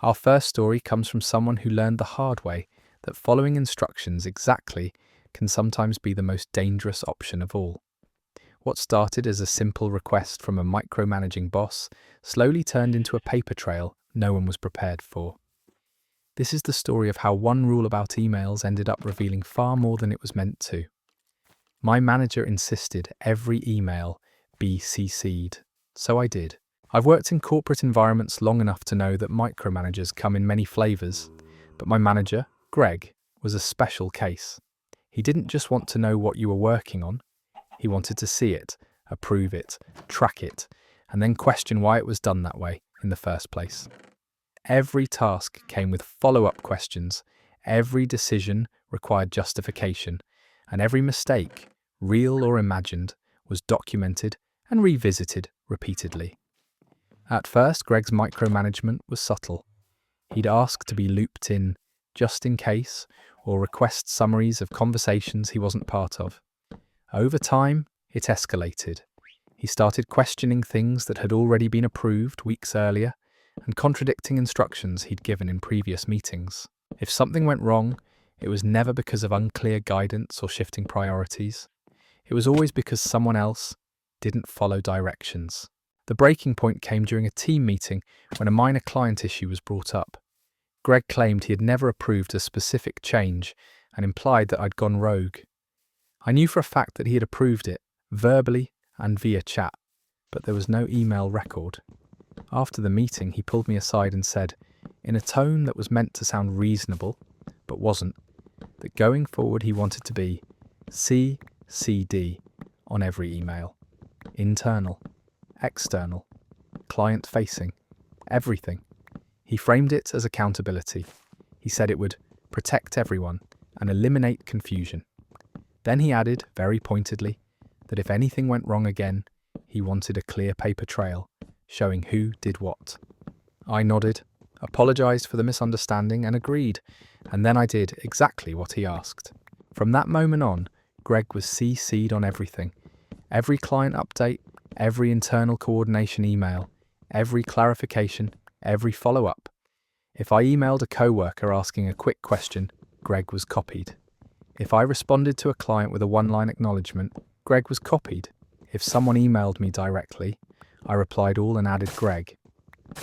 Our first story comes from someone who learned the hard way that following instructions exactly can sometimes be the most dangerous option of all. What started as a simple request from a micromanaging boss slowly turned into a paper trail no one was prepared for. This is the story of how one rule about emails ended up revealing far more than it was meant to. My manager insisted every email be CC'd, so I did. I've worked in corporate environments long enough to know that micromanagers come in many flavours, but my manager, Greg, was a special case. He didn't just want to know what you were working on, he wanted to see it, approve it, track it, and then question why it was done that way in the first place. Every task came with follow-up questions, every decision required justification, and every mistake, real or imagined, was documented and revisited repeatedly. At first, Greg's micromanagement was subtle. He'd ask to be looped in just in case, or request summaries of conversations he wasn't part of. Over time, it escalated. He started questioning things that had already been approved weeks earlier and contradicting instructions he'd given in previous meetings. If something went wrong, it was never because of unclear guidance or shifting priorities. It was always because someone else didn't follow directions. The breaking point came during a team meeting when a minor client issue was brought up. Greg claimed he had never approved a specific change and implied that I'd gone rogue. I knew for a fact that he had approved it, verbally and via chat, but there was no email record. After the meeting, he pulled me aside and said, in a tone that was meant to sound reasonable, but wasn't, that going forward he wanted to be CCD on every email. Internal, external, client-facing, everything. He framed it as accountability. He said it would protect everyone and eliminate confusion. Then he added, very pointedly, that if anything went wrong again, he wanted a clear paper trail, showing who did what. I nodded, apologised for the misunderstanding and agreed, and then I did exactly what he asked. From that moment on, Greg was CC'd on everything. Every client update, every internal coordination email, every clarification, every follow-up. If I emailed a co-worker asking a quick question, Greg was copied. If I responded to a client with a one-line acknowledgement, Greg was copied. If someone emailed me directly, I replied all and added Greg.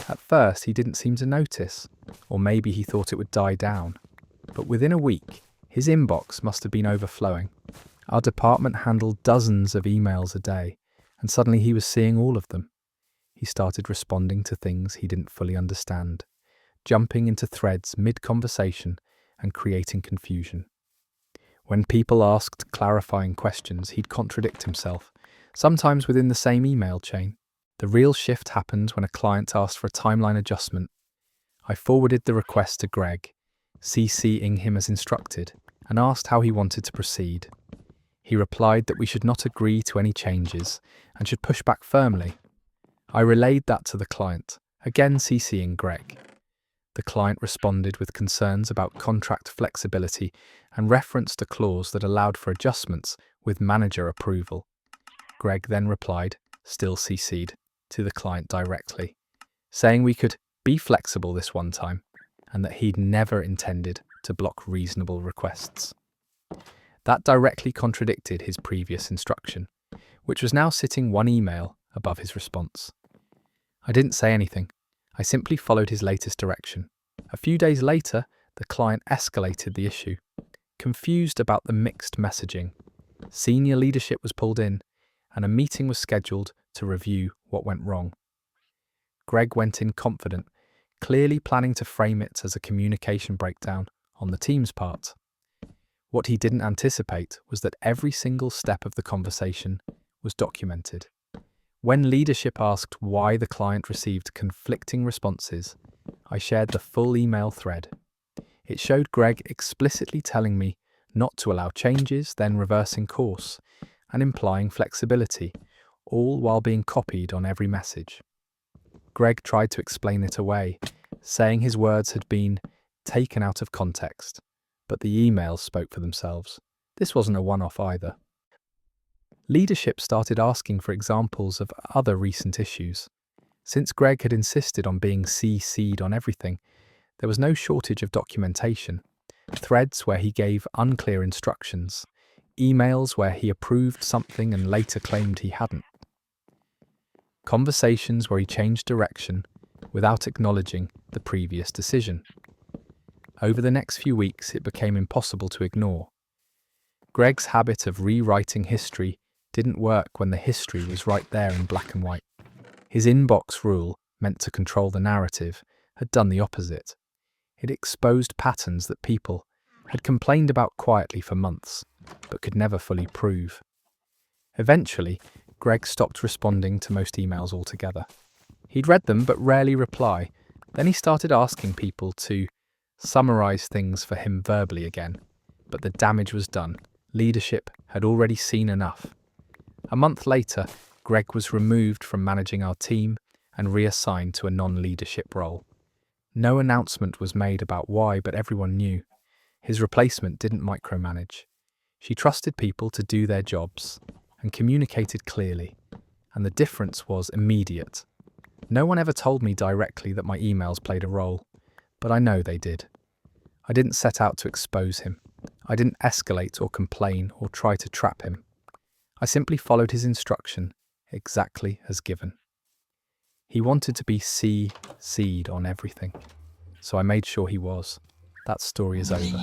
At first, he didn't seem to notice, or maybe he thought it would die down. But within a week, his inbox must have been overflowing. Our department handled dozens of emails a day, and suddenly he was seeing all of them. He started responding to things he didn't fully understand, jumping into threads mid-conversation and creating confusion. When people asked clarifying questions, he'd contradict himself, sometimes within the same email chain. The real shift happened when a client asked for a timeline adjustment. I forwarded the request to Greg, CCing him as instructed, and asked how he wanted to proceed. He replied that we should not agree to any changes and should push back firmly. I relayed that to the client, again CCing Greg. The client responded with concerns about contract flexibility and referenced a clause that allowed for adjustments with manager approval. Greg then replied, still CC'd, to the client directly, saying we could be flexible this one time and that he'd never intended to block reasonable requests. That directly contradicted his previous instruction, which was now sitting one email above his response. I didn't say anything. I simply followed his latest direction. A few days later, the client escalated the issue, confused about the mixed messaging. Senior leadership was pulled in, and a meeting was scheduled to review what went wrong. Greg went in confident, clearly planning to frame it as a communication breakdown on the team's part. What he didn't anticipate was that every single step of the conversation was documented. When leadership asked why the client received conflicting responses, I shared the full email thread. It showed Greg explicitly telling me not to allow changes, then reversing course, and implying flexibility, all while being copied on every message. Greg tried to explain it away, saying his words had been taken out of context, but the emails spoke for themselves. This wasn't a one-off either. Leadership started asking for examples of other recent issues. Since Greg had insisted on being CC'd on everything, There was no shortage of documentation. Threads where he gave unclear instructions, emails where he approved something and later claimed he hadn't, conversations where he changed direction without acknowledging the previous decision. Over the next few weeks, it became impossible to ignore. Greg's habit of rewriting history didn't work when the history was right there in black and white. His inbox rule, meant to control the narrative, had done the opposite. It exposed patterns that people had complained about quietly for months, but could never fully prove. Eventually, Greg stopped responding to most emails altogether. He'd read them but rarely reply. Then he started asking people to summarize things for him verbally again. But the damage was done. Leadership had already seen enough. A month later, Greg was removed from managing our team and reassigned to a non-leadership role. No announcement was made about why, but everyone knew. His replacement didn't micromanage. She trusted people to do their jobs and communicated clearly, and the difference was immediate. No one ever told me directly that my emails played a role, but I know they did. I didn't set out to expose him. I didn't escalate or complain or try to trap him. I simply followed his instruction exactly as given. He wanted to be CC'd on everything, so I made sure he was. That story is over.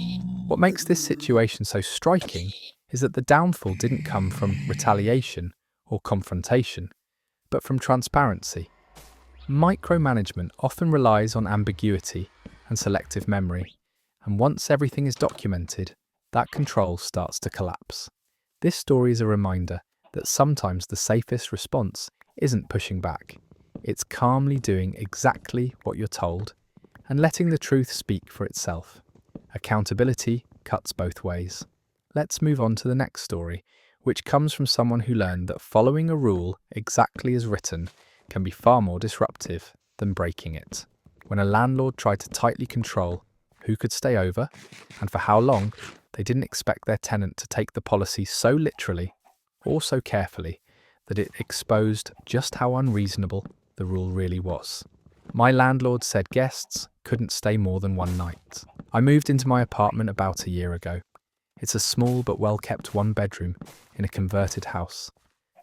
What makes this situation so striking is that the downfall didn't come from retaliation or confrontation, but from transparency. Micromanagement often relies on ambiguity and selective memory, and once everything is documented, that control starts to collapse. This story is a reminder that sometimes the safest response isn't pushing back. It's calmly doing exactly what you're told and letting the truth speak for itself. Accountability cuts both ways. Let's move on to the next story, which comes from someone who learned that following a rule exactly as written can be far more disruptive than breaking it. When a landlord tried to tightly control who could stay over and for how long, they didn't expect their tenant to take the policy so literally or so carefully that it exposed just how unreasonable the rule really was. My landlord said guests couldn't stay more than one night. I moved into my apartment about a year ago. It's a small but well-kept one-bedroom in a converted house,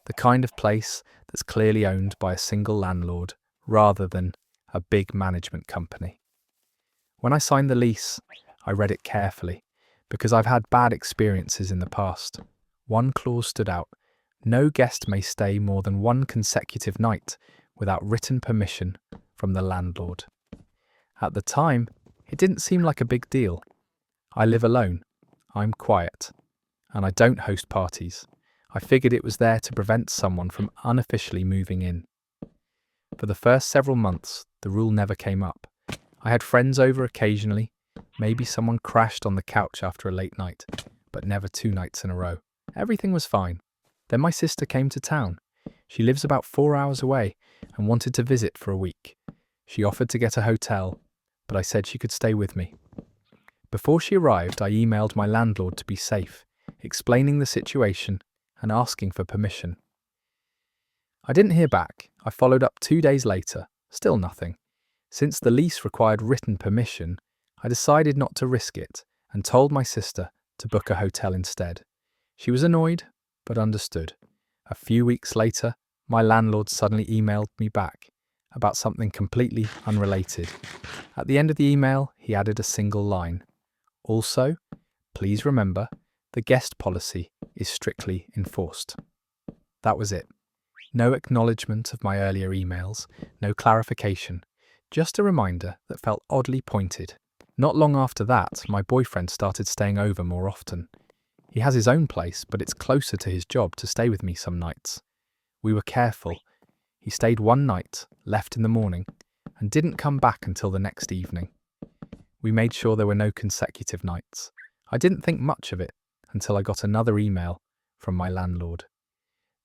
the kind of place that's clearly owned by a single landlord rather than a big management company. When I signed the lease, I read it carefully because I've had bad experiences in the past. One clause stood out: no guest may stay more than one consecutive night without written permission from the landlord. At the time, it didn't seem like a big deal. I live alone, I'm quiet, and I don't host parties. I figured it was there to prevent someone from unofficially moving in. For the first several months, the rule never came up. I had friends over occasionally. Maybe someone crashed on the couch after a late night, but never 2 nights in a row. Everything was fine. Then my sister came to town. She lives about 4 hours away and wanted to visit for a week. She offered to get a hotel, but I said she could stay with me. Before she arrived, I emailed my landlord to be safe, explaining the situation and asking for permission. I didn't hear back. I followed up 2 days later. Still nothing. Since the lease required written permission, I decided not to risk it and told my sister to book a hotel instead. She was annoyed, but understood. A few weeks later, my landlord suddenly emailed me back about something completely unrelated. At the end of the email, he added a single line. Also, please remember, the guest policy is strictly enforced. That was it. No acknowledgement of my earlier emails, no clarification, just a reminder that felt oddly pointed. Not long after that, my boyfriend started staying over more often. He has his own place, but it's closer to his job to stay with me some nights. We were careful. He stayed one night, left in the morning, and didn't come back until the next evening. We made sure there were no consecutive nights. I didn't think much of it until I got another email from my landlord.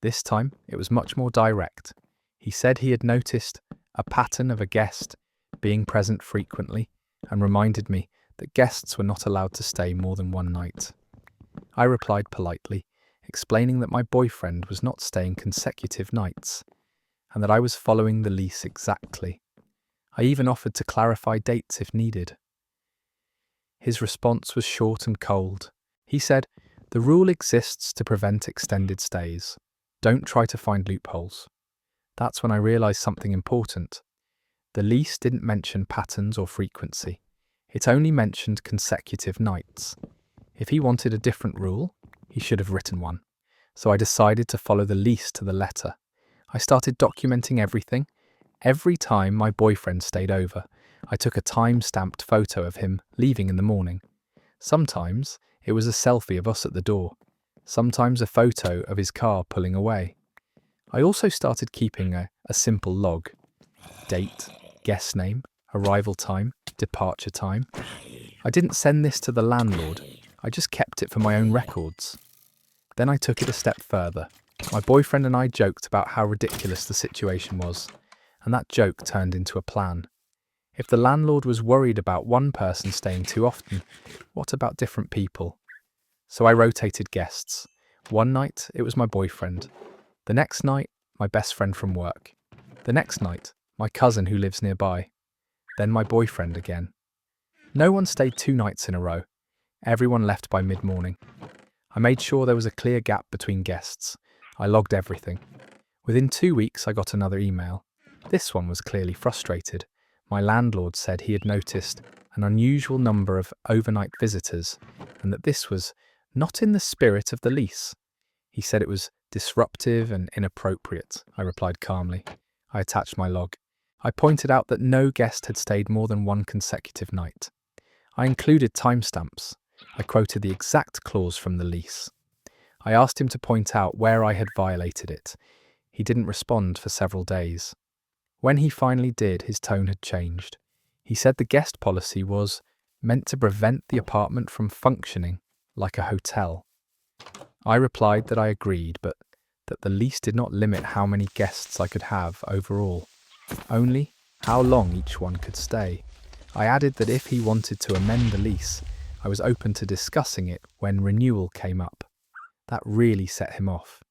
This time, it was much more direct. He said he had noticed a pattern of a guest being present frequently and reminded me that guests were not allowed to stay more than one night. I replied politely, explaining that my boyfriend was not staying consecutive nights and that I was following the lease exactly. I even offered to clarify dates if needed. His response was short and cold. He said, "The rule exists to prevent extended stays. Don't try to find loopholes." That's when I realised something important. The lease didn't mention patterns or frequency. It only mentioned consecutive nights. If he wanted a different rule, he should have written one. So I decided to follow the lease to the letter. I started documenting everything. Every time my boyfriend stayed over, I took a time-stamped photo of him leaving in the morning. Sometimes it was a selfie of us at the door. Sometimes a photo of his car pulling away. I also started keeping a simple log. Date, guest name, arrival time, departure time. I didn't send this to the landlord. I just kept it for my own records. Then I took it a step further. My boyfriend and I joked about how ridiculous the situation was, and that joke turned into a plan. If the landlord was worried about one person staying too often, what about different people? So I rotated guests. One night, it was my boyfriend. The next night, my best friend from work. The next night, my cousin who lives nearby. Then my boyfriend again. No one stayed 2 nights in a row. Everyone left by mid-morning. I made sure there was a clear gap between guests. I logged everything. Within 2 weeks, I got another email. This one was clearly frustrated. My landlord said he had noticed an unusual number of overnight visitors and that this was not in the spirit of the lease. He said it was disruptive and inappropriate. I replied calmly. I attached my log. I pointed out that no guest had stayed more than 1 consecutive night. I included timestamps. I quoted the exact clause from the lease. I asked him to point out where I had violated it. He didn't respond for several days. When he finally did, his tone had changed. He said the guest policy was meant to prevent the apartment from functioning like a hotel. I replied that I agreed, but that the lease did not limit how many guests I could have overall, only how long each one could stay. I added that if he wanted to amend the lease, I was open to discussing it when renewal came up. That really set him off.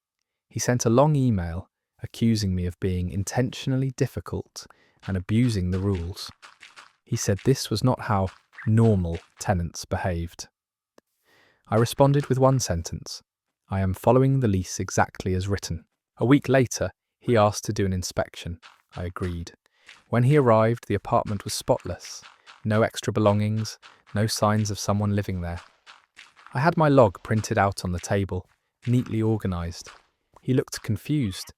He sent a long email accusing me of being intentionally difficult and abusing the rules. He said this was not how normal tenants behaved. I responded with one sentence. I am following the lease exactly as written. A week later, he asked to do an inspection. I agreed. When he arrived, the apartment was spotless. No extra belongings, no signs of someone living there. I had my log printed out on the table, neatly organised. He looked confused.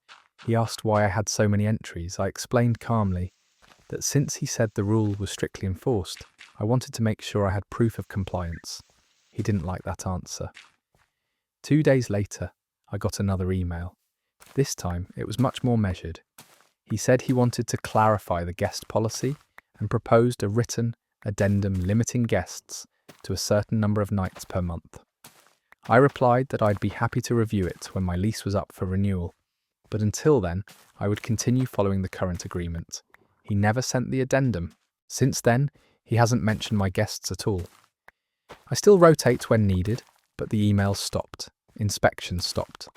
He asked why I had so many entries. I explained calmly that since he said the rule was strictly enforced, I wanted to make sure I had proof of compliance. He didn't like that answer. 2 days later, I got another email. This time, it was much more measured. He said he wanted to clarify the guest policy and proposed a written addendum limiting guests to a certain number of nights per month. I replied that I'd be happy to review it when my lease was up for renewal, but until then, I would continue following the current agreement. He never sent the addendum. Since then, he hasn't mentioned my guests at all. I still rotate when needed, but the emails stopped. Inspections stopped.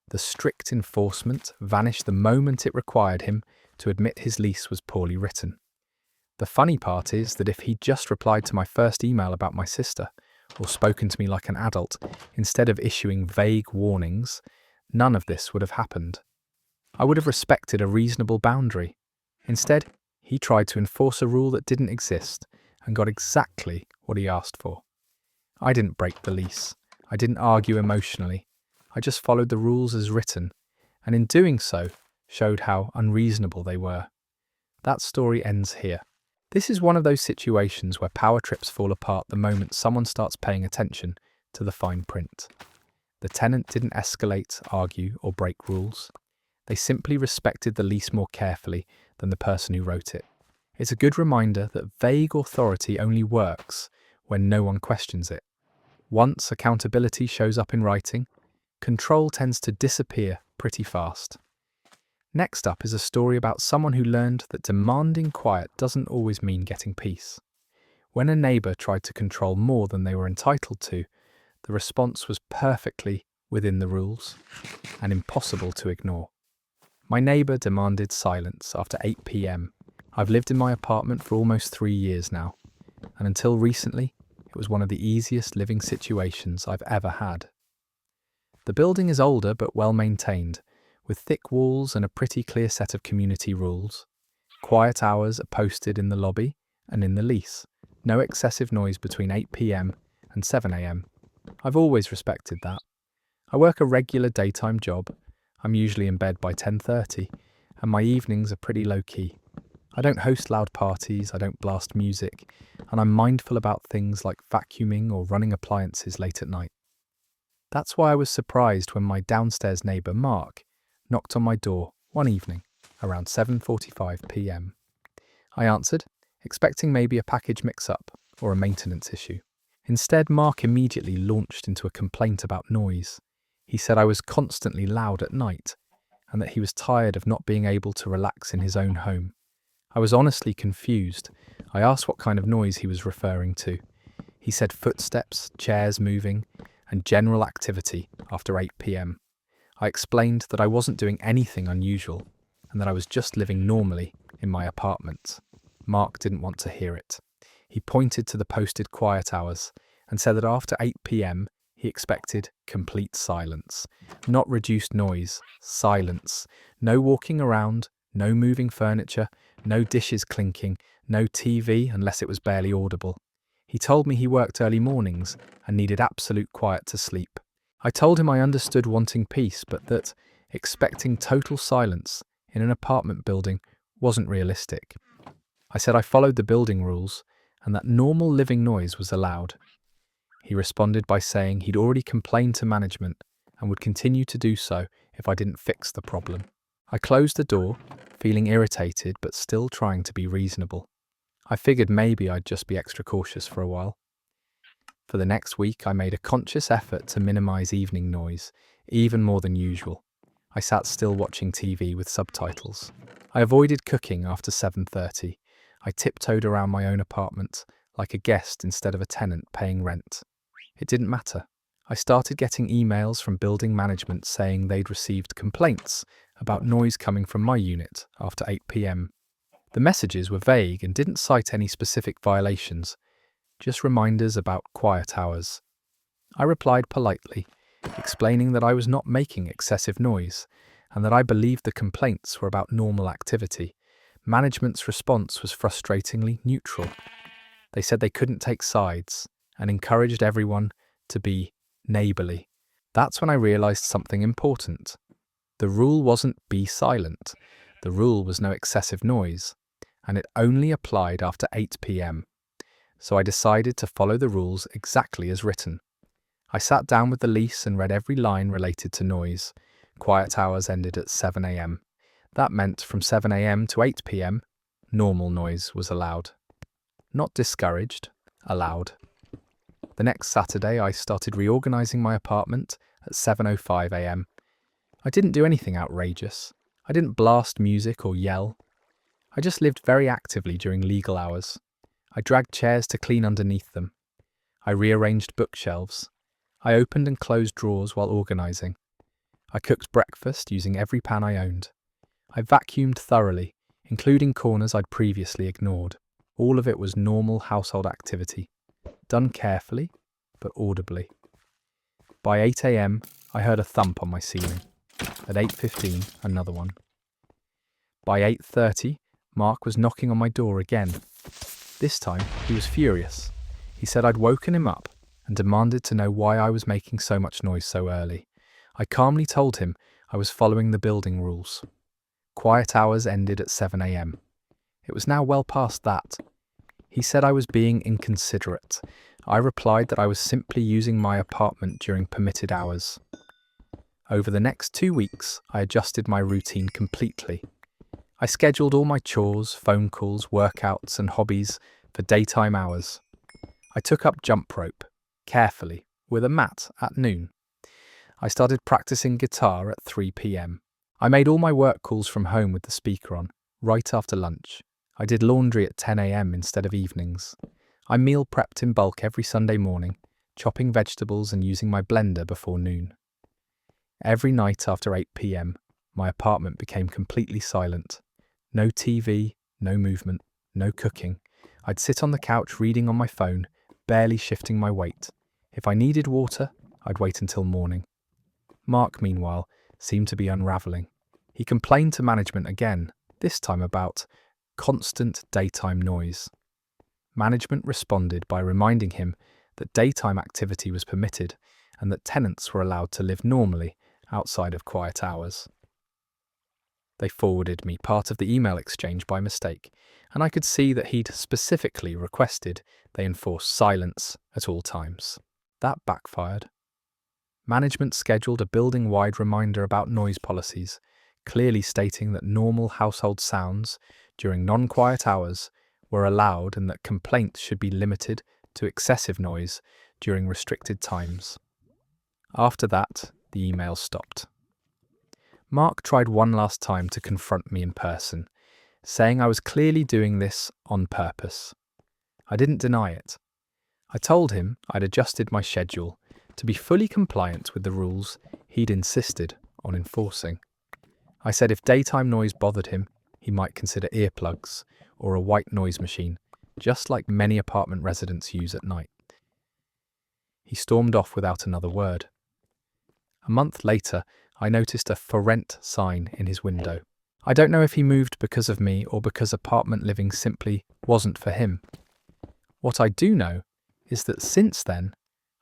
The strict enforcement vanished the moment it required him to admit his lease was poorly written. The funny part is that if he'd just replied to my first email about my sister, or spoken to me like an adult, instead of issuing vague warnings, none of this would have happened. I would have respected a reasonable boundary. Instead, he tried to enforce a rule that didn't exist and got exactly what he asked for. I didn't break the lease. I didn't argue emotionally. I just followed the rules as written, and in doing so, showed how unreasonable they were. That story ends here. This is one of those situations where power trips fall apart the moment someone starts paying attention to the fine print. The tenant didn't escalate, argue, or break rules. They simply respected the lease more carefully than the person who wrote it. It's a good reminder that vague authority only works when no one questions it. Once accountability shows up in writing, control tends to disappear pretty fast. Next up is a story about someone who learned that demanding quiet doesn't always mean getting peace. When a neighbour tried to control more than they were entitled to, the response was perfectly within the rules and impossible to ignore. My neighbour demanded silence after 8 p.m. I've lived in my apartment for almost 3 years now, and until recently, It was one of the easiest living situations I've ever had. The building is older but well maintained, with thick walls and a pretty clear set of community rules. Quiet hours are posted in the lobby and in the lease. No excessive noise between 8 p.m. and 7 a.m. I've always respected that. I work a regular daytime job. I'm usually in bed by 10:30, and my evenings are pretty low-key. I don't host loud parties, I don't blast music, and I'm mindful about things like vacuuming or running appliances late at night. That's why I was surprised when my downstairs neighbour Mark knocked on my door one evening around 7:45 p.m. I answered, expecting maybe a package mix-up or a maintenance issue. Instead, Mark immediately launched into a complaint about noise. He said I was constantly loud at night and that he was tired of not being able to relax in his own home. I was honestly confused. I asked what kind of noise he was referring to. He said footsteps, chairs moving, and general activity after 8 p.m. I explained that I wasn't doing anything unusual and that I was just living normally in my apartment. Mark didn't want to hear it. He pointed to the posted quiet hours and said that after 8 p.m. he expected complete silence. Not reduced noise, silence. No walking around, no moving furniture, no dishes clinking, no TV unless it was barely audible. He told me he worked early mornings and needed absolute quiet to sleep. I told him I understood wanting peace, but that expecting total silence in an apartment building wasn't realistic. I said I followed the building rules and that normal living noise was allowed. He responded by saying he'd already complained to management and would continue to do so if I didn't fix the problem. I closed the door, feeling irritated but still trying to be reasonable. I figured maybe I'd just be extra cautious for a while. For the next week, I made a conscious effort to minimize evening noise, even more than usual. I sat still watching TV with subtitles. I avoided cooking after 7:30. I tiptoed around my own apartment, like a guest instead of a tenant paying rent. It didn't matter. I started getting emails from building management saying they'd received complaints about noise coming from my unit after 8 p.m. The messages were vague and didn't cite any specific violations, just reminders about quiet hours. I replied politely, explaining that I was not making excessive noise and that I believed the complaints were about normal activity. Management's response was frustratingly neutral. They said they couldn't take sides and encouraged everyone to be neighbourly. That's when I realised something important. The rule wasn't be silent. The rule was no excessive noise, and it only applied after 8 p.m. So I decided to follow the rules exactly as written. I sat down with the lease and read every line related to noise. Quiet hours ended at 7 a.m. That meant from 7 a.m. to 8 p.m, normal noise was allowed. Not discouraged, allowed. The next Saturday, I started reorganising my apartment at 7:05 a.m. I didn't do anything outrageous. I didn't blast music or yell. I just lived very actively during legal hours. I dragged chairs to clean underneath them. I rearranged bookshelves. I opened and closed drawers while organising. I cooked breakfast using every pan I owned. I vacuumed thoroughly, including corners I'd previously ignored. All of it was normal household activity, done carefully, but audibly. By 8 a.m, I heard a thump on my ceiling. At 8:15, another one. By 8:30, Mark was knocking on my door again. This time, he was furious. He said I'd woken him up and demanded to know why I was making so much noise so early. I calmly told him I was following the building rules. Quiet hours ended at 7 a.m. It was now well past that. He said I was being inconsiderate. I replied that I was simply using my apartment during permitted hours. Over the next 2 weeks, I adjusted my routine completely. I scheduled all my chores, phone calls, workouts, and hobbies for daytime hours. I took up jump rope, carefully, with a mat at noon. I started practicing guitar at 3 p.m. I made all my work calls from home with the speaker on, right after lunch. I did laundry at 10 a.m. instead of evenings. I meal prepped in bulk every Sunday morning, chopping vegetables and using my blender before noon. Every night after 8 p.m, my apartment became completely silent. No TV, no movement, no cooking. I'd sit on the couch reading on my phone, barely shifting my weight. If I needed water, I'd wait until morning. Mark, meanwhile, seemed to be unravelling. He complained to management again, this time about constant daytime noise. Management responded by reminding him that daytime activity was permitted and that tenants were allowed to live normally outside of quiet hours. They forwarded me part of the email exchange by mistake, and I could see that he'd specifically requested they enforce silence at all times. That backfired. Management scheduled a building-wide reminder about noise policies, clearly stating that normal household sounds during non-quiet hours were allowed and that complaints should be limited to excessive noise during restricted times. After that, the email stopped. Mark tried one last time to confront me in person, saying I was clearly doing this on purpose. I didn't deny it. I told him I'd adjusted my schedule to be fully compliant with the rules he'd insisted on enforcing. I said if daytime noise bothered him, he might consider earplugs or a white noise machine, just like many apartment residents use at night. He stormed off without another word. A month later, I noticed a "for rent" sign in his window. I don't know if he moved because of me or because apartment living simply wasn't for him. What I do know is that since then,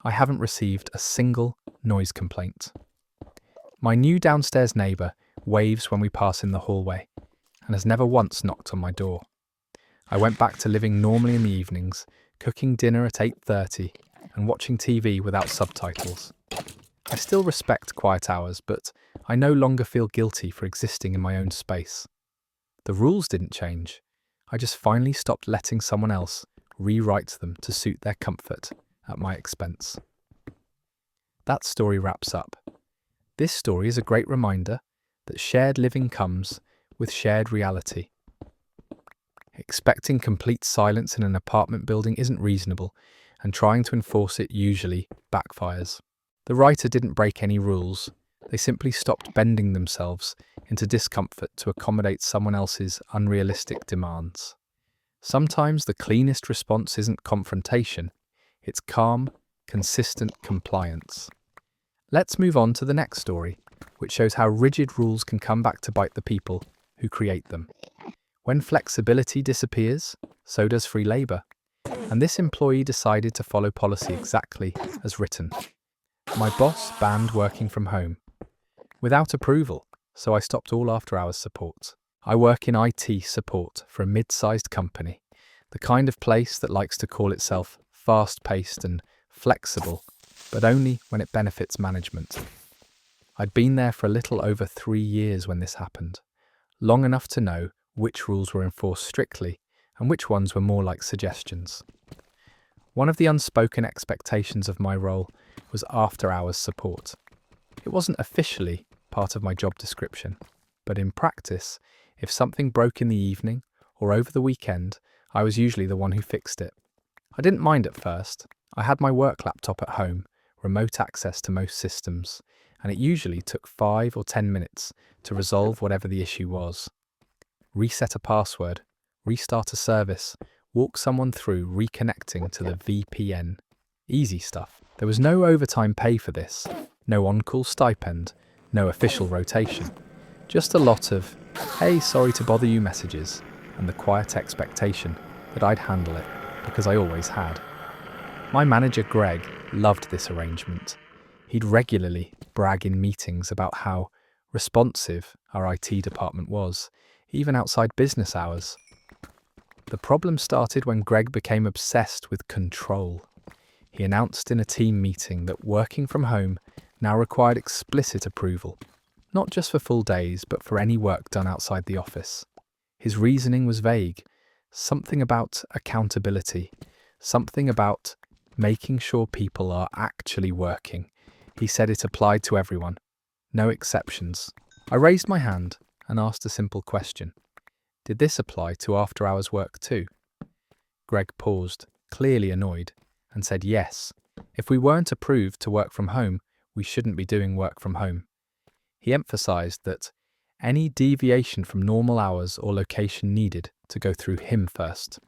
I haven't received a single noise complaint. My new downstairs neighbour waves when we pass in the hallway and has never once knocked on my door. I went back to living normally in the evenings, cooking dinner at 8:30 and watching TV without subtitles. I still respect quiet hours, but I no longer feel guilty for existing in my own space. The rules didn't change. I just finally stopped letting someone else rewrite them to suit their comfort at my expense. That story wraps up. This story is a great reminder that shared living comes with shared reality. Expecting complete silence in an apartment building isn't reasonable, and trying to enforce it usually backfires. The writer didn't break any rules. They simply stopped bending themselves into discomfort to accommodate someone else's unrealistic demands. Sometimes the cleanest response isn't confrontation, it's calm, consistent compliance. Let's move on to the next story, which shows how rigid rules can come back to bite the people who create them. When flexibility disappears, so does free labour. And this employee decided to follow policy exactly as written. My boss banned working from home without approval, so I stopped all after-hours support. I work in IT support for a mid-sized company, the kind of place that likes to call itself fast-paced and flexible, but only when it benefits management. I'd been there for a little over 3 years when this happened, long enough to know which rules were enforced strictly and which ones were more like suggestions. One of the unspoken expectations of my role was after-hours support. It wasn't officially part of my job description, but in practice, if something broke in the evening or over the weekend, I was usually the one who fixed it. I didn't mind at first. I had my work laptop at home, remote access to most systems, and it usually took 5 or 10 minutes to resolve whatever the issue was. Reset a password, restart a service, walk someone through reconnecting to the VPN. Easy stuff. There was no overtime pay for this, no on-call stipend, no official rotation. Just a lot of, "Hey, sorry to bother you" messages, and the quiet expectation that I'd handle it, because I always had. My manager, Greg, loved this arrangement. He'd regularly brag in meetings about how responsive our IT department was, even outside business hours. The problem started when Greg became obsessed with control. He announced in a team meeting that working from home now required explicit approval, not just for full days, but for any work done outside the office. His reasoning was vague, something about accountability, something about making sure people are actually working. He said it applied to everyone, no exceptions. I raised my hand and asked a simple question. Did this apply to after-hours work too? Greg paused, clearly annoyed, and said yes. If we weren't approved to work from home, we shouldn't be doing work from home. He emphasized that any deviation from normal hours or location needed to go through him first.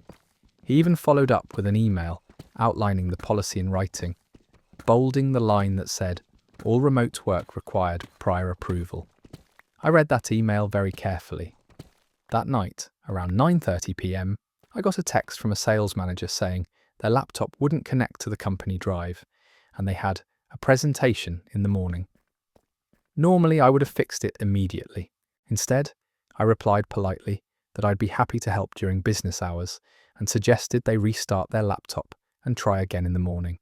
He even followed up with an email outlining the policy in writing, bolding the line that said, "All remote work required prior approval." I read that email very carefully. That night, around 9:30 p.m, I got a text from a sales manager saying their laptop wouldn't connect to the company drive, and they had a presentation in the morning. Normally, I would have fixed it immediately. Instead, I replied politely that I'd be happy to help during business hours and suggested they restart their laptop and try again in the morning.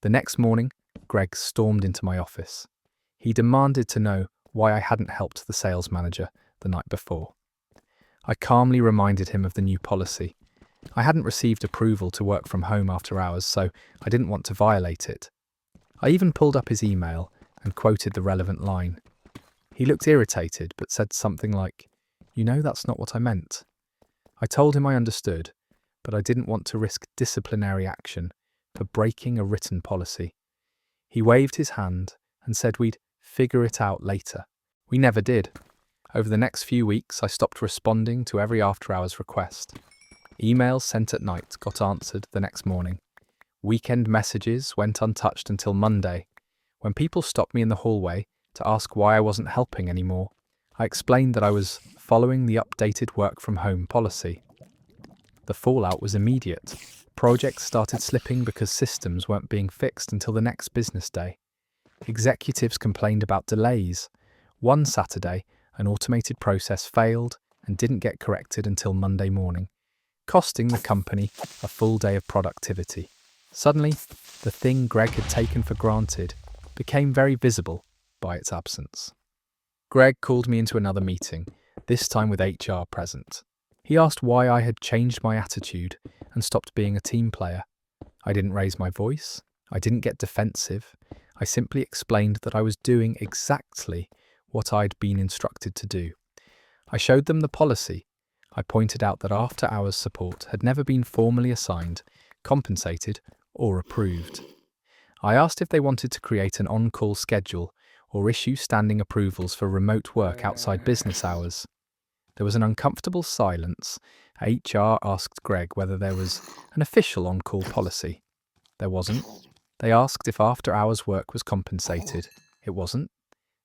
The next morning, Greg stormed into my office. He demanded to know why I hadn't helped the sales manager the night before. I calmly reminded him of the new policy. I hadn't received approval to work from home after hours, so I didn't want to violate it. I even pulled up his email and quoted the relevant line. He looked irritated, but said something like, "You know, that's not what I meant." I told him I understood, but I didn't want to risk disciplinary action for breaking a written policy. He waved his hand and said we'd figure it out later. We never did. Over the next few weeks, I stopped responding to every after-hours request. Emails sent at night got answered the next morning. Weekend messages went untouched until Monday. When people stopped me in the hallway to ask why I wasn't helping anymore, I explained that I was following the updated work-from-home policy. The fallout was immediate. Projects started slipping because systems weren't being fixed until the next business day. Executives complained about delays. One Saturday, an automated process failed and didn't get corrected until Monday morning, costing the company a full day of productivity. Suddenly, the thing Greg had taken for granted became very visible by its absence. Greg called me into another meeting, this time with HR present. He asked why I had changed my attitude and stopped being a team player. I didn't raise my voice. I didn't get defensive. I simply explained that I was doing exactly what I'd been instructed to do. I showed them the policy. I pointed out that after-hours support had never been formally assigned, compensated, or approved. I asked if they wanted to create an on-call schedule or issue standing approvals for remote work outside business hours. There was an uncomfortable silence. HR asked Greg whether there was an official on-call policy. There wasn't. They asked if after-hours work was compensated. It wasn't.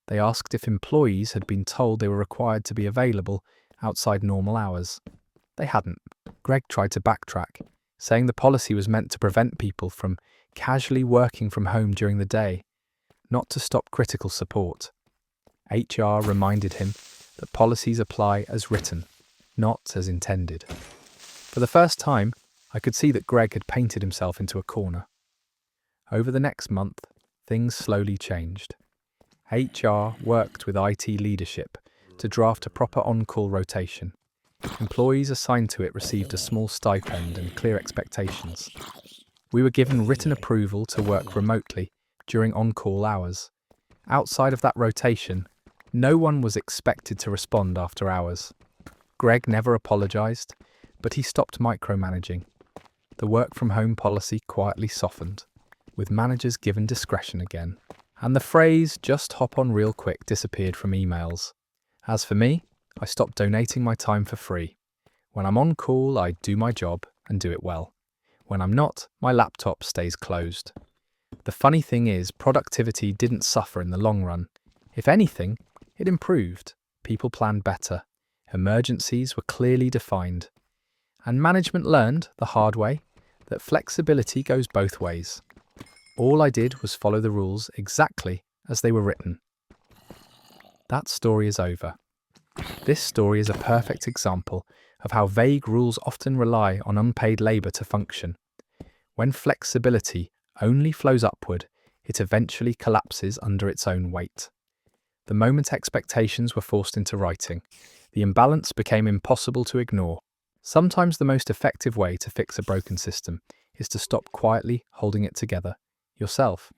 They asked if employees had been told they were required to be available outside normal hours. They hadn't. Greg tried to backtrack, saying the policy was meant to prevent people from casually working from home during the day, not to stop critical support. HR reminded him that policies apply as written, not as intended. For the first time, I could see that Greg had painted himself into a corner. Over the next month, things slowly changed. HR worked with IT leadership to draft a proper on-call rotation. Employees assigned to it received a small stipend and clear expectations. We were given written approval to work remotely during on-call hours. Outside of that rotation, no one was expected to respond after hours. Greg never apologized, but he stopped micromanaging. The work-from-home policy quietly softened, with managers given discretion again. And the phrase, "just hop on real quick," disappeared from emails. As for me, I stopped donating my time for free. When I'm on call, I do my job and do it well. When I'm not, my laptop stays closed. The funny thing is, productivity didn't suffer in the long run. If anything, it improved. People planned better. Emergencies were clearly defined. And management learned, the hard way, that flexibility goes both ways. All I did was follow the rules exactly as they were written. That story is over. This story is a perfect example of how vague rules often rely on unpaid labour to function. When flexibility only flows upward, it eventually collapses under its own weight. The moment expectations were forced into writing, the imbalance became impossible to ignore. Sometimes the most effective way to fix a broken system is to stop quietly holding it together yourself.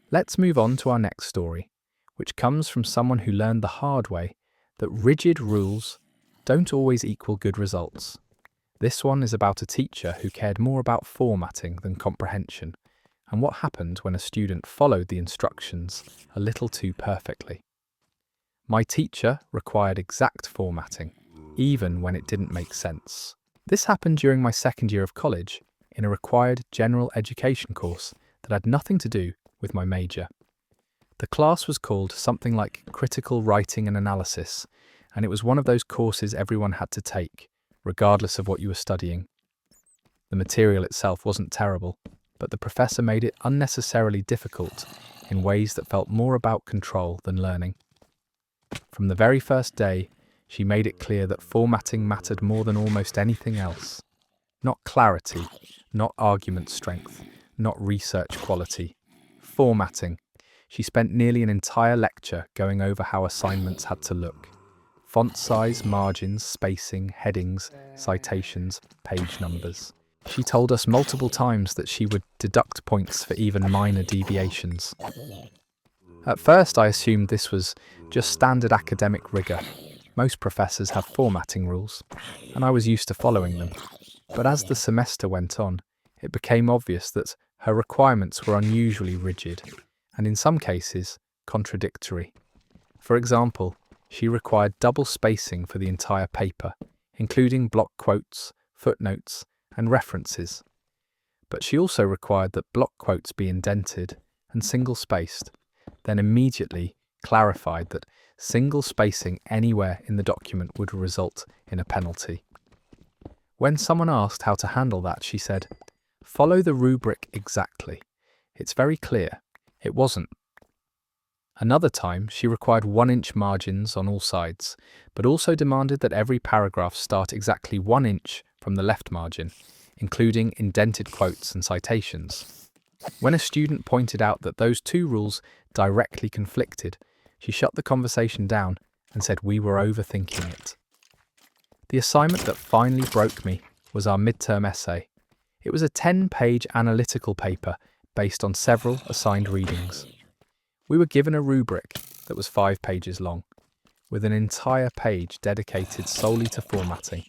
Let's move on to our next story, which comes from someone who learned the hard way that rigid rules don't always equal good results. This one is about a teacher who cared more about formatting than comprehension, and what happened when a student followed the instructions a little too perfectly. My teacher required exact formatting, even when it didn't make sense. This happened during my second year of college. in a required general education course that had nothing to do with my major. The class was called something like Critical Writing and Analysis, and it was one of those courses everyone had to take, regardless of what you were studying. The material itself wasn't terrible, but the professor made it unnecessarily difficult in ways that felt more about control than learning. From the very first day, she made it clear that formatting mattered more than almost anything else. Not clarity, not argument strength, not research quality. Formatting. She spent nearly an entire lecture going over how assignments had to look. Font size, margins, spacing, headings, citations, page numbers. She told us multiple times that she would deduct points for even minor deviations. At first, I assumed this was just standard academic rigor. Most professors have formatting rules, and I was used to following them. But as the semester went on, it became obvious that her requirements were unusually rigid, and in some cases, contradictory. For example, she required double spacing for the entire paper, including block quotes, footnotes, and references. But she also required that block quotes be indented and single-spaced, then immediately clarified that single spacing anywhere in the document would result in a penalty. When someone asked how to handle that, she said, "Follow the rubric exactly. It's very clear." It wasn't. Another time, she required 1-inch margins on all sides, but also demanded that every paragraph start exactly 1 inch from the left margin, including indented quotes and citations. When a student pointed out that those two rules directly conflicted, she shut the conversation down and said we were overthinking it. The assignment that finally broke me was our midterm essay. It was a 10-page analytical paper based on several assigned readings. We were given a rubric that was 5 pages long, with an entire page dedicated solely to formatting.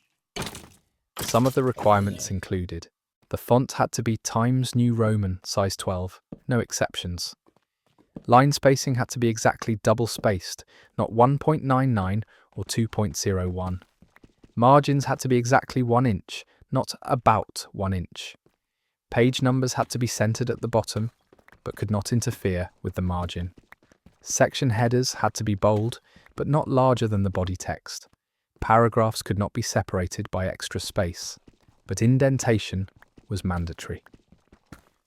Some of the requirements included: the font had to be Times New Roman, size 12, no exceptions. Line spacing had to be exactly double-spaced, not 1.99 or 2.01. Margins had to be exactly 1 inch, not about 1 inch. Page numbers had to be centered at the bottom, but could not interfere with the margin. Section headers had to be bold, but not larger than the body text. Paragraphs could not be separated by extra space, but indentation was mandatory.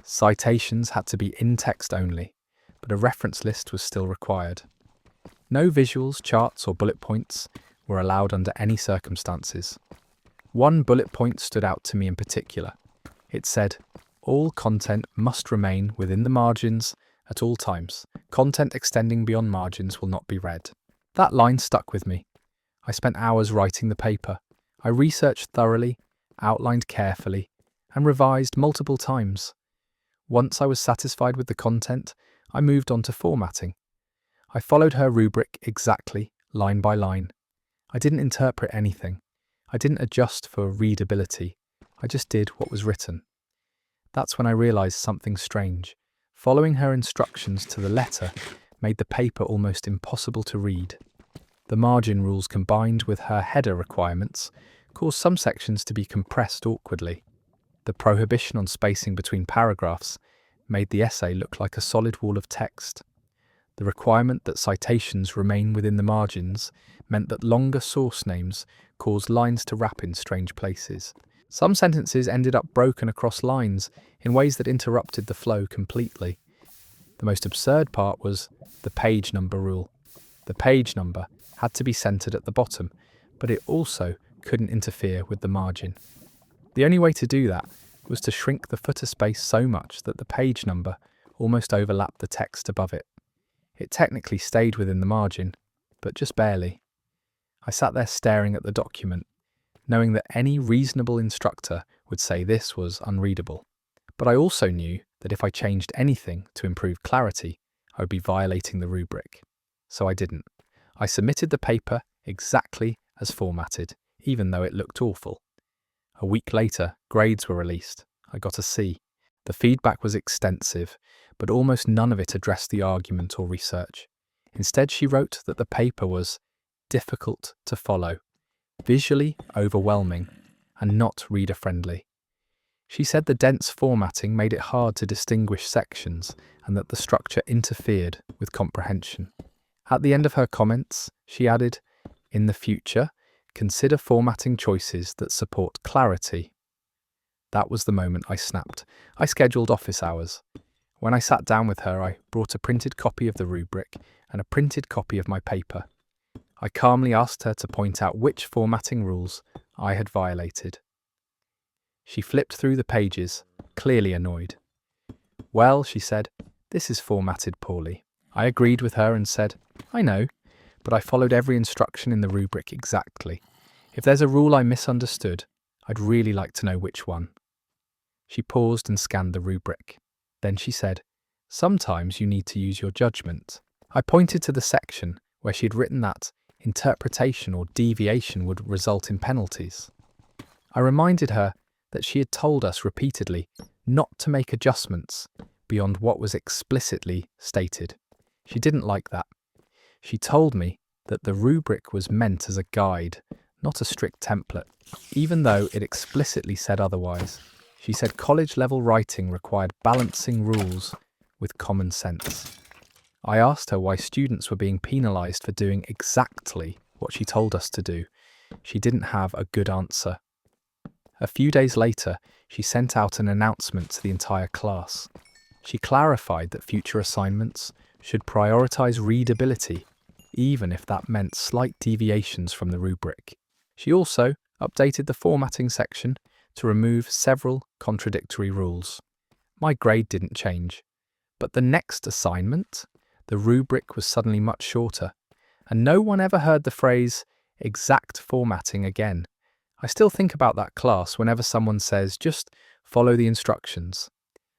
Citations had to be in text only, but a reference list was still required. No visuals, charts, or bullet points were allowed under any circumstances. One bullet point stood out to me in particular. It said, "All content must remain within the margins at all times. Content extending beyond margins will not be read." That line stuck with me. I spent hours writing the paper. I researched thoroughly, outlined carefully, and revised multiple times. Once I was satisfied with the content, I moved on to formatting. I followed her rubric exactly, line by line. I didn't interpret anything. I didn't adjust for readability. I just did what was written. That's when I realized something strange. Following her instructions to the letter made the paper almost impossible to read. The margin rules combined with her header requirements caused some sections to be compressed awkwardly. The prohibition on spacing between paragraphs made the essay look like a solid wall of text. The requirement that citations remain within the margins meant that longer source names caused lines to wrap in strange places. Some sentences ended up broken across lines in ways that interrupted the flow completely. The most absurd part was the page number rule. The page number had to be centered at the bottom, but it also couldn't interfere with the margin. The only way to do that was to shrink the footer space so much that the page number almost overlapped the text above it. It technically stayed within the margin, but just barely. I sat there staring at the document, knowing that any reasonable instructor would say this was unreadable. But I also knew that if I changed anything to improve clarity, I would be violating the rubric. So I didn't. I submitted the paper exactly as formatted, even though it looked awful. A week later, grades were released. I got a C. The feedback was extensive, but almost none of it addressed the argument or research. Instead, she wrote that the paper was difficult to follow, visually overwhelming, and not reader-friendly. She said the dense formatting made it hard to distinguish sections and that the structure interfered with comprehension. At the end of her comments, she added, "In the future, consider formatting choices that support clarity." That was the moment I snapped. I scheduled office hours. When I sat down with her, I brought a printed copy of the rubric and a printed copy of my paper. I calmly asked her to point out which formatting rules I had violated. She flipped through the pages, clearly annoyed. "Well," she said, "this is formatted poorly." I agreed with her and said, "I know, but I followed every instruction in the rubric exactly. If there's a rule I misunderstood, I'd really like to know which one." She paused and scanned the rubric. Then she said, "Sometimes you need to use your judgment." I pointed to the section where she had written that interpretation or deviation would result in penalties. I reminded her that she had told us repeatedly not to make adjustments beyond what was explicitly stated. She didn't like that. She told me that the rubric was meant as a guide, not a strict template, even though it explicitly said otherwise. She said college-level writing required balancing rules with common sense. I asked her why students were being penalised for doing exactly what she told us to do. She didn't have a good answer. A few days later, she sent out an announcement to the entire class. She clarified that future assignments should prioritise readability, even if that meant slight deviations from the rubric. She also updated the formatting section to remove several contradictory rules. My grade didn't change, but the next assignment, the rubric was suddenly much shorter, and no one ever heard the phrase exact formatting again. I still think about that class whenever someone says, "Just follow the instructions."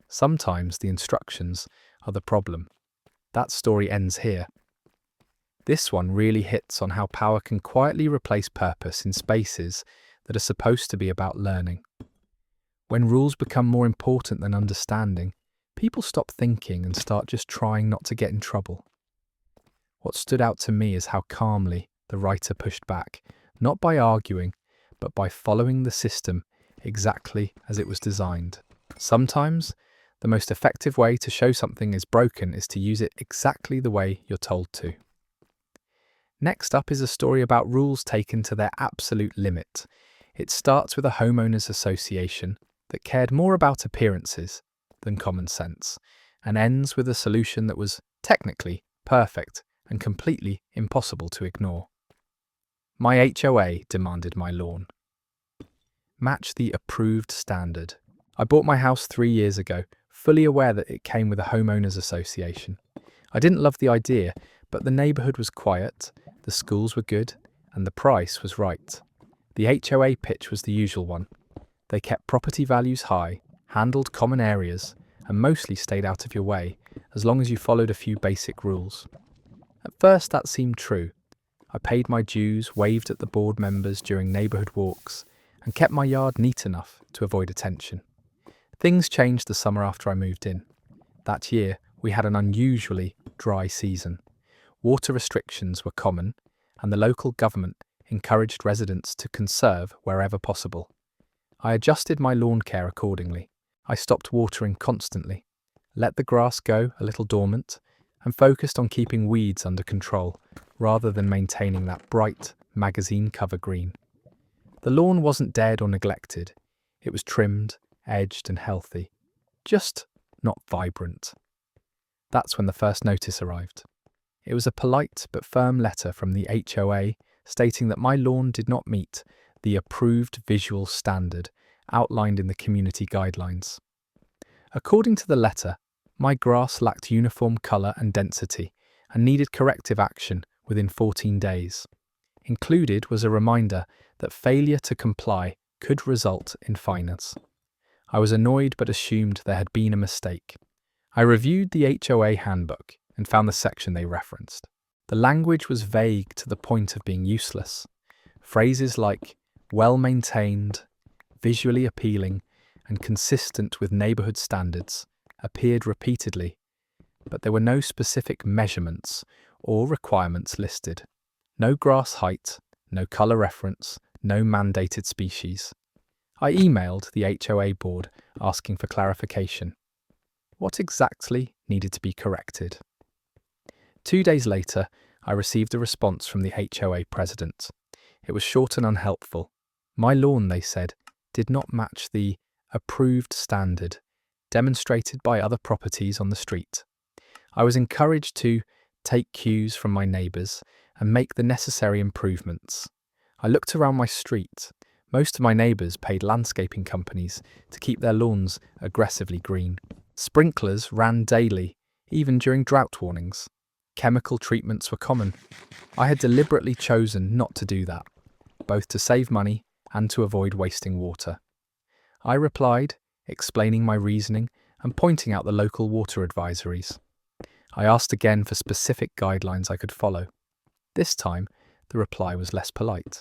Sometimes the instructions are the problem. That story ends here. This one really hits on how power can quietly replace purpose in spaces that are supposed to be about learning. When rules become more important than understanding, people stop thinking and start just trying not to get in trouble. What stood out to me is how calmly the writer pushed back, not by arguing, but by following the system exactly as it was designed. Sometimes, the most effective way to show something is broken is to use it exactly the way you're told to. Next up is a story about rules taken to their absolute limit. It starts with a homeowners association that cared more about appearances than common sense, and ends with a solution that was technically perfect and completely impossible to ignore. My HOA demanded my lawn match the approved standard. I bought my house 3 years ago, fully aware that it came with a homeowners association. I didn't love the idea, but the neighbourhood was quiet, the schools were good, and the price was right. The HOA pitch was the usual one. They kept property values high, handled common areas, and mostly stayed out of your way, as long as you followed a few basic rules. At first that seemed true. I paid my dues, waved at the board members during neighbourhood walks, and kept my yard neat enough to avoid attention. Things changed the summer after I moved in. That year, we had an unusually dry season. Water restrictions were common, and the local government encouraged residents to conserve wherever possible. I adjusted my lawn care accordingly. I stopped watering constantly, let the grass go a little dormant, and focused on keeping weeds under control, rather than maintaining that bright, magazine cover green. The lawn wasn't dead or neglected. It was trimmed, edged and healthy, just not vibrant. That's when the first notice arrived. It was a polite but firm letter from the HOA stating that my lawn did not meet the approved visual standard outlined in the community guidelines. According to the letter, my grass lacked uniform colour and density and needed corrective action within 14 days. Included was a reminder that failure to comply could result in fines. I was annoyed but assumed there had been a mistake. I reviewed the HOA handbook and found the section they referenced. The language was vague to the point of being useless. Phrases like well-maintained, visually appealing, and consistent with neighbourhood standards appeared repeatedly, but there were no specific measurements or requirements listed. No grass height, no colour reference, no mandated species. I emailed the HOA board asking for clarification. What exactly needed to be corrected? 2 days later, I received a response from the HOA president. It was short and unhelpful. My lawn, they said, did not match the approved standard demonstrated by other properties on the street. I was encouraged to take cues from my neighbours and make the necessary improvements. I looked around my street. Most of my neighbours paid landscaping companies to keep their lawns aggressively green. Sprinklers ran daily, even during drought warnings. Chemical treatments were common. I had deliberately chosen not to do that, both to save money and to avoid wasting water. I replied, explaining my reasoning and pointing out the local water advisories. I asked again for specific guidelines I could follow. This time, the reply was less polite.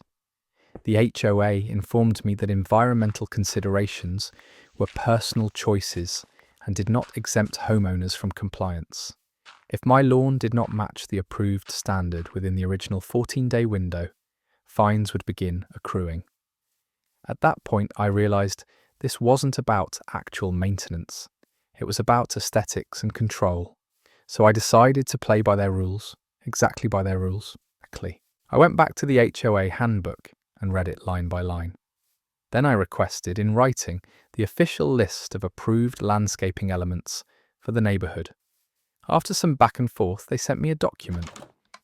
The HOA informed me that environmental considerations were personal choices and did not exempt homeowners from compliance. If my lawn did not match the approved standard within the original 14-day window, fines would begin accruing. At that point, I realised this wasn't about actual maintenance. It was about aesthetics and control. So I decided to play by their rules, exactly by their rules. I went back to the HOA handbook and read it line by line. Then I requested in writing the official list of approved landscaping elements for the neighbourhood. After some back and forth, they sent me a document.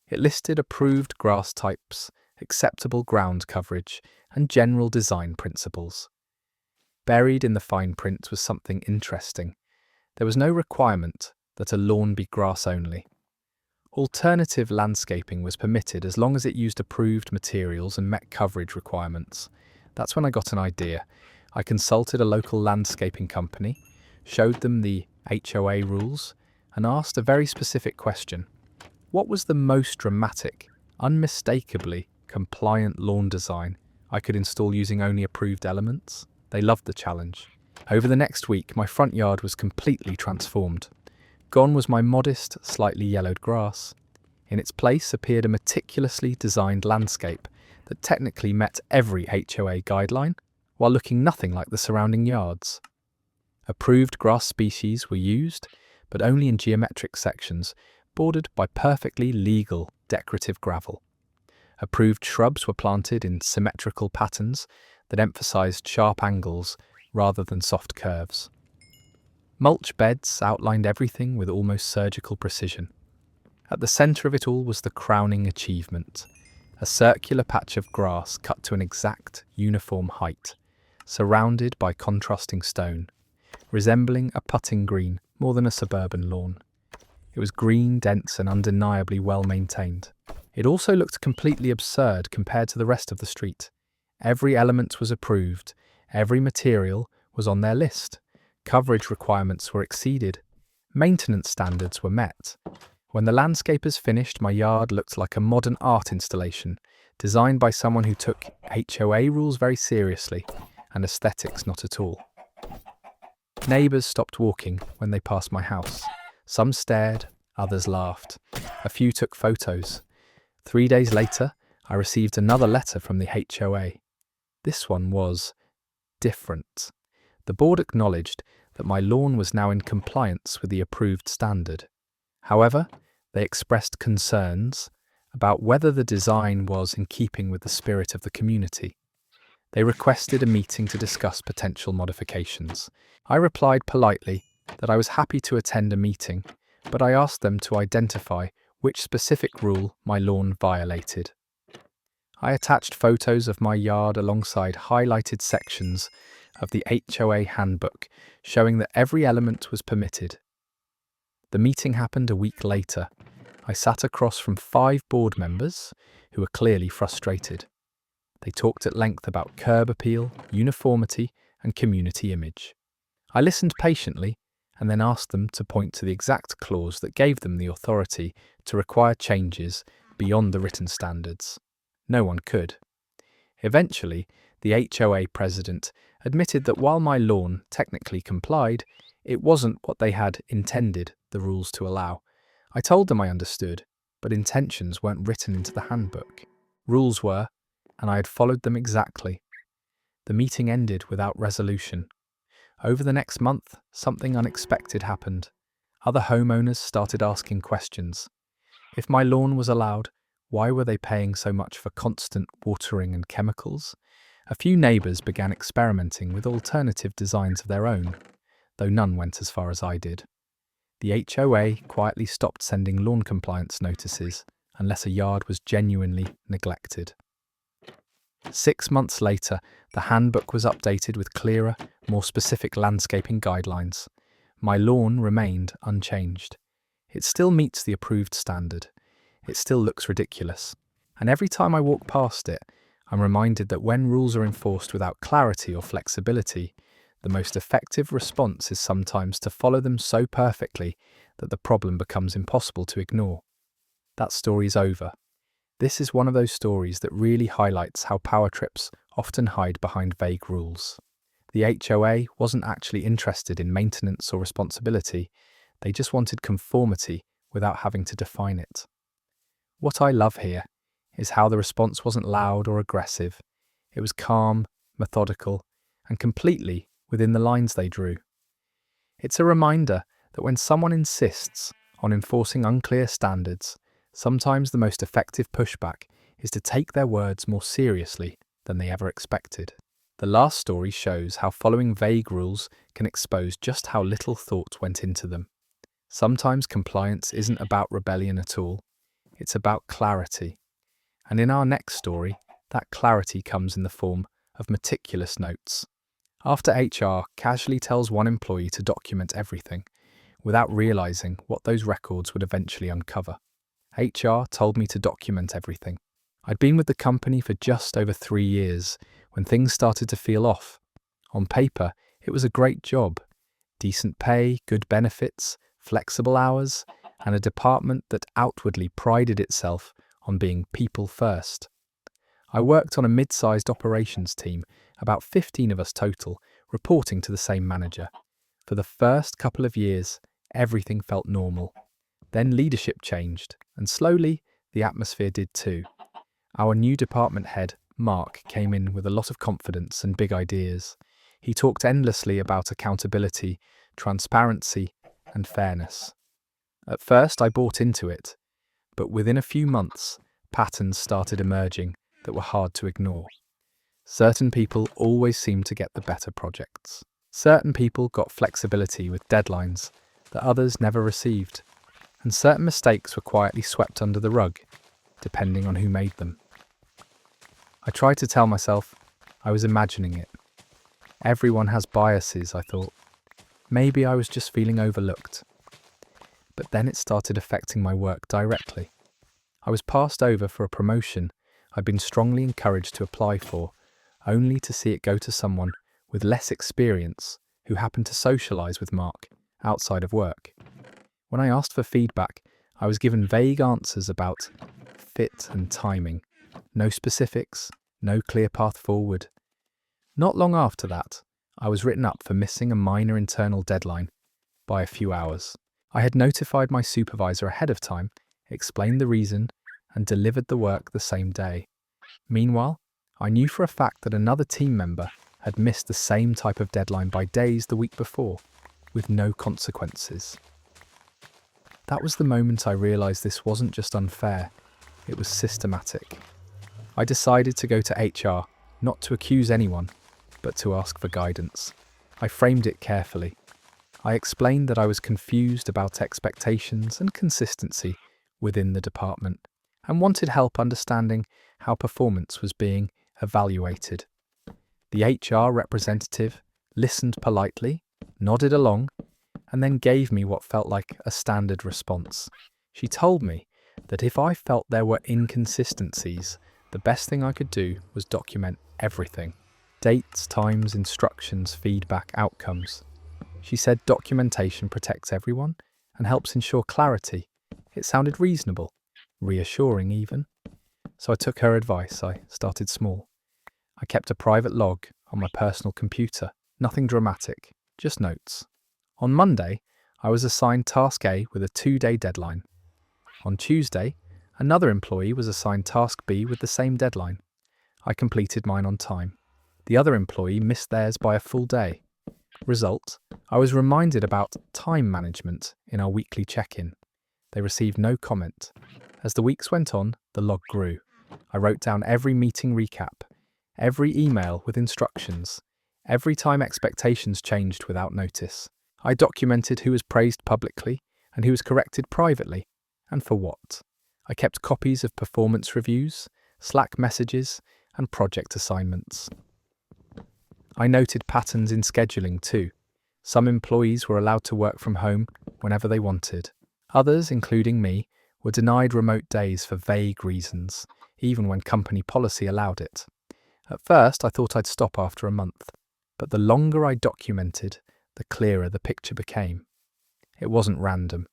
It listed approved grass types, acceptable ground coverage, and general design principles. Buried in the fine print was something interesting. There was no requirement that a lawn be grass only. Alternative landscaping was permitted as long as it used approved materials and met coverage requirements. That's when I got an idea. I consulted a local landscaping company, showed them the HOA rules, and asked a very specific question. What was the most dramatic, unmistakably compliant lawn design I could install using only approved elements? They loved the challenge. Over the next week, my front yard was completely transformed. Gone was my modest, slightly yellowed grass. In its place appeared a meticulously designed landscape that technically met every HOA guideline, while looking nothing like the surrounding yards. Approved grass species were used, but only in geometric sections, bordered by perfectly legal decorative gravel. Approved shrubs were planted in symmetrical patterns that emphasized sharp angles rather than soft curves. Mulch beds outlined everything with almost surgical precision. At the centre of it all was the crowning achievement, a circular patch of grass cut to an exact, uniform height, surrounded by contrasting stone, resembling a putting green more than a suburban lawn. It was green, dense, and undeniably well maintained. It also looked completely absurd compared to the rest of the street. Every element was approved, every material was on their list. Coverage requirements were exceeded. Maintenance standards were met. When the landscapers finished, my yard looked like a modern art installation, designed by someone who took HOA rules very seriously, and aesthetics not at all. Neighbours stopped walking when they passed my house. Some stared, others laughed. A few took photos. 3 days later, I received another letter from the HOA. This one was different. The board acknowledged that my lawn was now in compliance with the approved standard. However, they expressed concerns about whether the design was in keeping with the spirit of the community. They requested a meeting to discuss potential modifications. I replied politely that I was happy to attend a meeting, but I asked them to identify which specific rule my lawn violated. I attached photos of my yard alongside highlighted sections of the HOA handbook, showing that every element was permitted. The meeting happened a week later. I sat across from 5 board members who were clearly frustrated. They talked at length about curb appeal, uniformity, and community image. I listened patiently and then asked them to point to the exact clause that gave them the authority to require changes beyond the written standards. No one could. Eventually, the HOA president admitted that while my lawn technically complied, it wasn't what they had intended the rules to allow. I told them I understood, but intentions weren't written into the handbook. Rules were, and I had followed them exactly. The meeting ended without resolution. Over the next month, something unexpected happened. Other homeowners started asking questions. If my lawn was allowed, why were they paying so much for constant watering and chemicals? A few neighbours began experimenting with alternative designs of their own, though none went as far as I did. The HOA quietly stopped sending lawn compliance notices unless a yard was genuinely neglected. 6 months later, the handbook was updated with clearer, more specific landscaping guidelines. My lawn remained unchanged. It still meets the approved standard. It still looks ridiculous. And every time I walk past it, I'm reminded that when rules are enforced without clarity or flexibility, the most effective response is sometimes to follow them so perfectly that the problem becomes impossible to ignore. That story's over. This is one of those stories that really highlights how power trips often hide behind vague rules. The HOA wasn't actually interested in maintenance or responsibility, they just wanted conformity without having to define it. What I love here is how the response wasn't loud or aggressive. It was calm, methodical, and completely within the lines they drew. It's a reminder that when someone insists on enforcing unclear standards, sometimes the most effective pushback is to take their words more seriously than they ever expected. The last story shows how following vague rules can expose just how little thought went into them. Sometimes compliance isn't about rebellion at all, it's about clarity. And in our next story, that clarity comes in the form of meticulous notes. After HR casually tells one employee to document everything, without realizing what those records would eventually uncover. HR told me to document everything. I'd been with the company for just over 3 years when things started to feel off. On paper, it was a great job. Decent pay, good benefits, flexible hours, and a department that outwardly prided itself on being people first. I worked on a mid-sized operations team, about 15 of us total, reporting to the same manager. For the first couple of years, everything felt normal. Then leadership changed, and slowly, the atmosphere did too. Our new department head, Mark, came in with a lot of confidence and big ideas. He talked endlessly about accountability, transparency, and fairness. At first, I bought into it, but within a few months, patterns started emerging that were hard to ignore. Certain people always seemed to get the better projects. Certain people got flexibility with deadlines that others never received. And certain mistakes were quietly swept under the rug, depending on who made them. I tried to tell myself I was imagining it. Everyone has biases, I thought. Maybe I was just feeling overlooked. But then it started affecting my work directly. I was passed over for a promotion I'd been strongly encouraged to apply for, only to see it go to someone with less experience who happened to socialise with Mark outside of work. When I asked for feedback, I was given vague answers about fit and timing. No specifics, no clear path forward. Not long after that, I was written up for missing a minor internal deadline by a few hours. I had notified my supervisor ahead of time, explained the reason, and delivered the work the same day. Meanwhile, I knew for a fact that another team member had missed the same type of deadline by days the week before, with no consequences. That was the moment I realised this wasn't just unfair, it was systematic. I decided to go to HR, not to accuse anyone, but to ask for guidance. I framed it carefully. I explained that I was confused about expectations and consistency within the department, and wanted help understanding how performance was being evaluated. The HR representative listened politely, nodded along, and then gave me what felt like a standard response. She told me that if I felt there were inconsistencies, the best thing I could do was document everything. Dates, times, instructions, feedback, outcomes. She said documentation protects everyone and helps ensure clarity. It sounded reasonable, reassuring even. So I took her advice. I started small. I kept a private log on my personal computer. Nothing dramatic, just notes. On Monday, I was assigned Task A with a 2-day deadline. On Tuesday, another employee was assigned Task B with the same deadline. I completed mine on time. The other employee missed theirs by a full day. Result, I was reminded about time management in our weekly check-in. They received no comment. As the weeks went on, the log grew. I wrote down every meeting recap, every email with instructions, every time expectations changed without notice. I documented who was praised publicly and who was corrected privately, and for what. I kept copies of performance reviews, Slack messages, and project assignments. I noted patterns in scheduling too. Some employees were allowed to work from home whenever they wanted. Others, including me, were denied remote days for vague reasons, even when company policy allowed it. At first, I thought I'd stop after a month, but the longer I documented, the clearer the picture became. It wasn't random.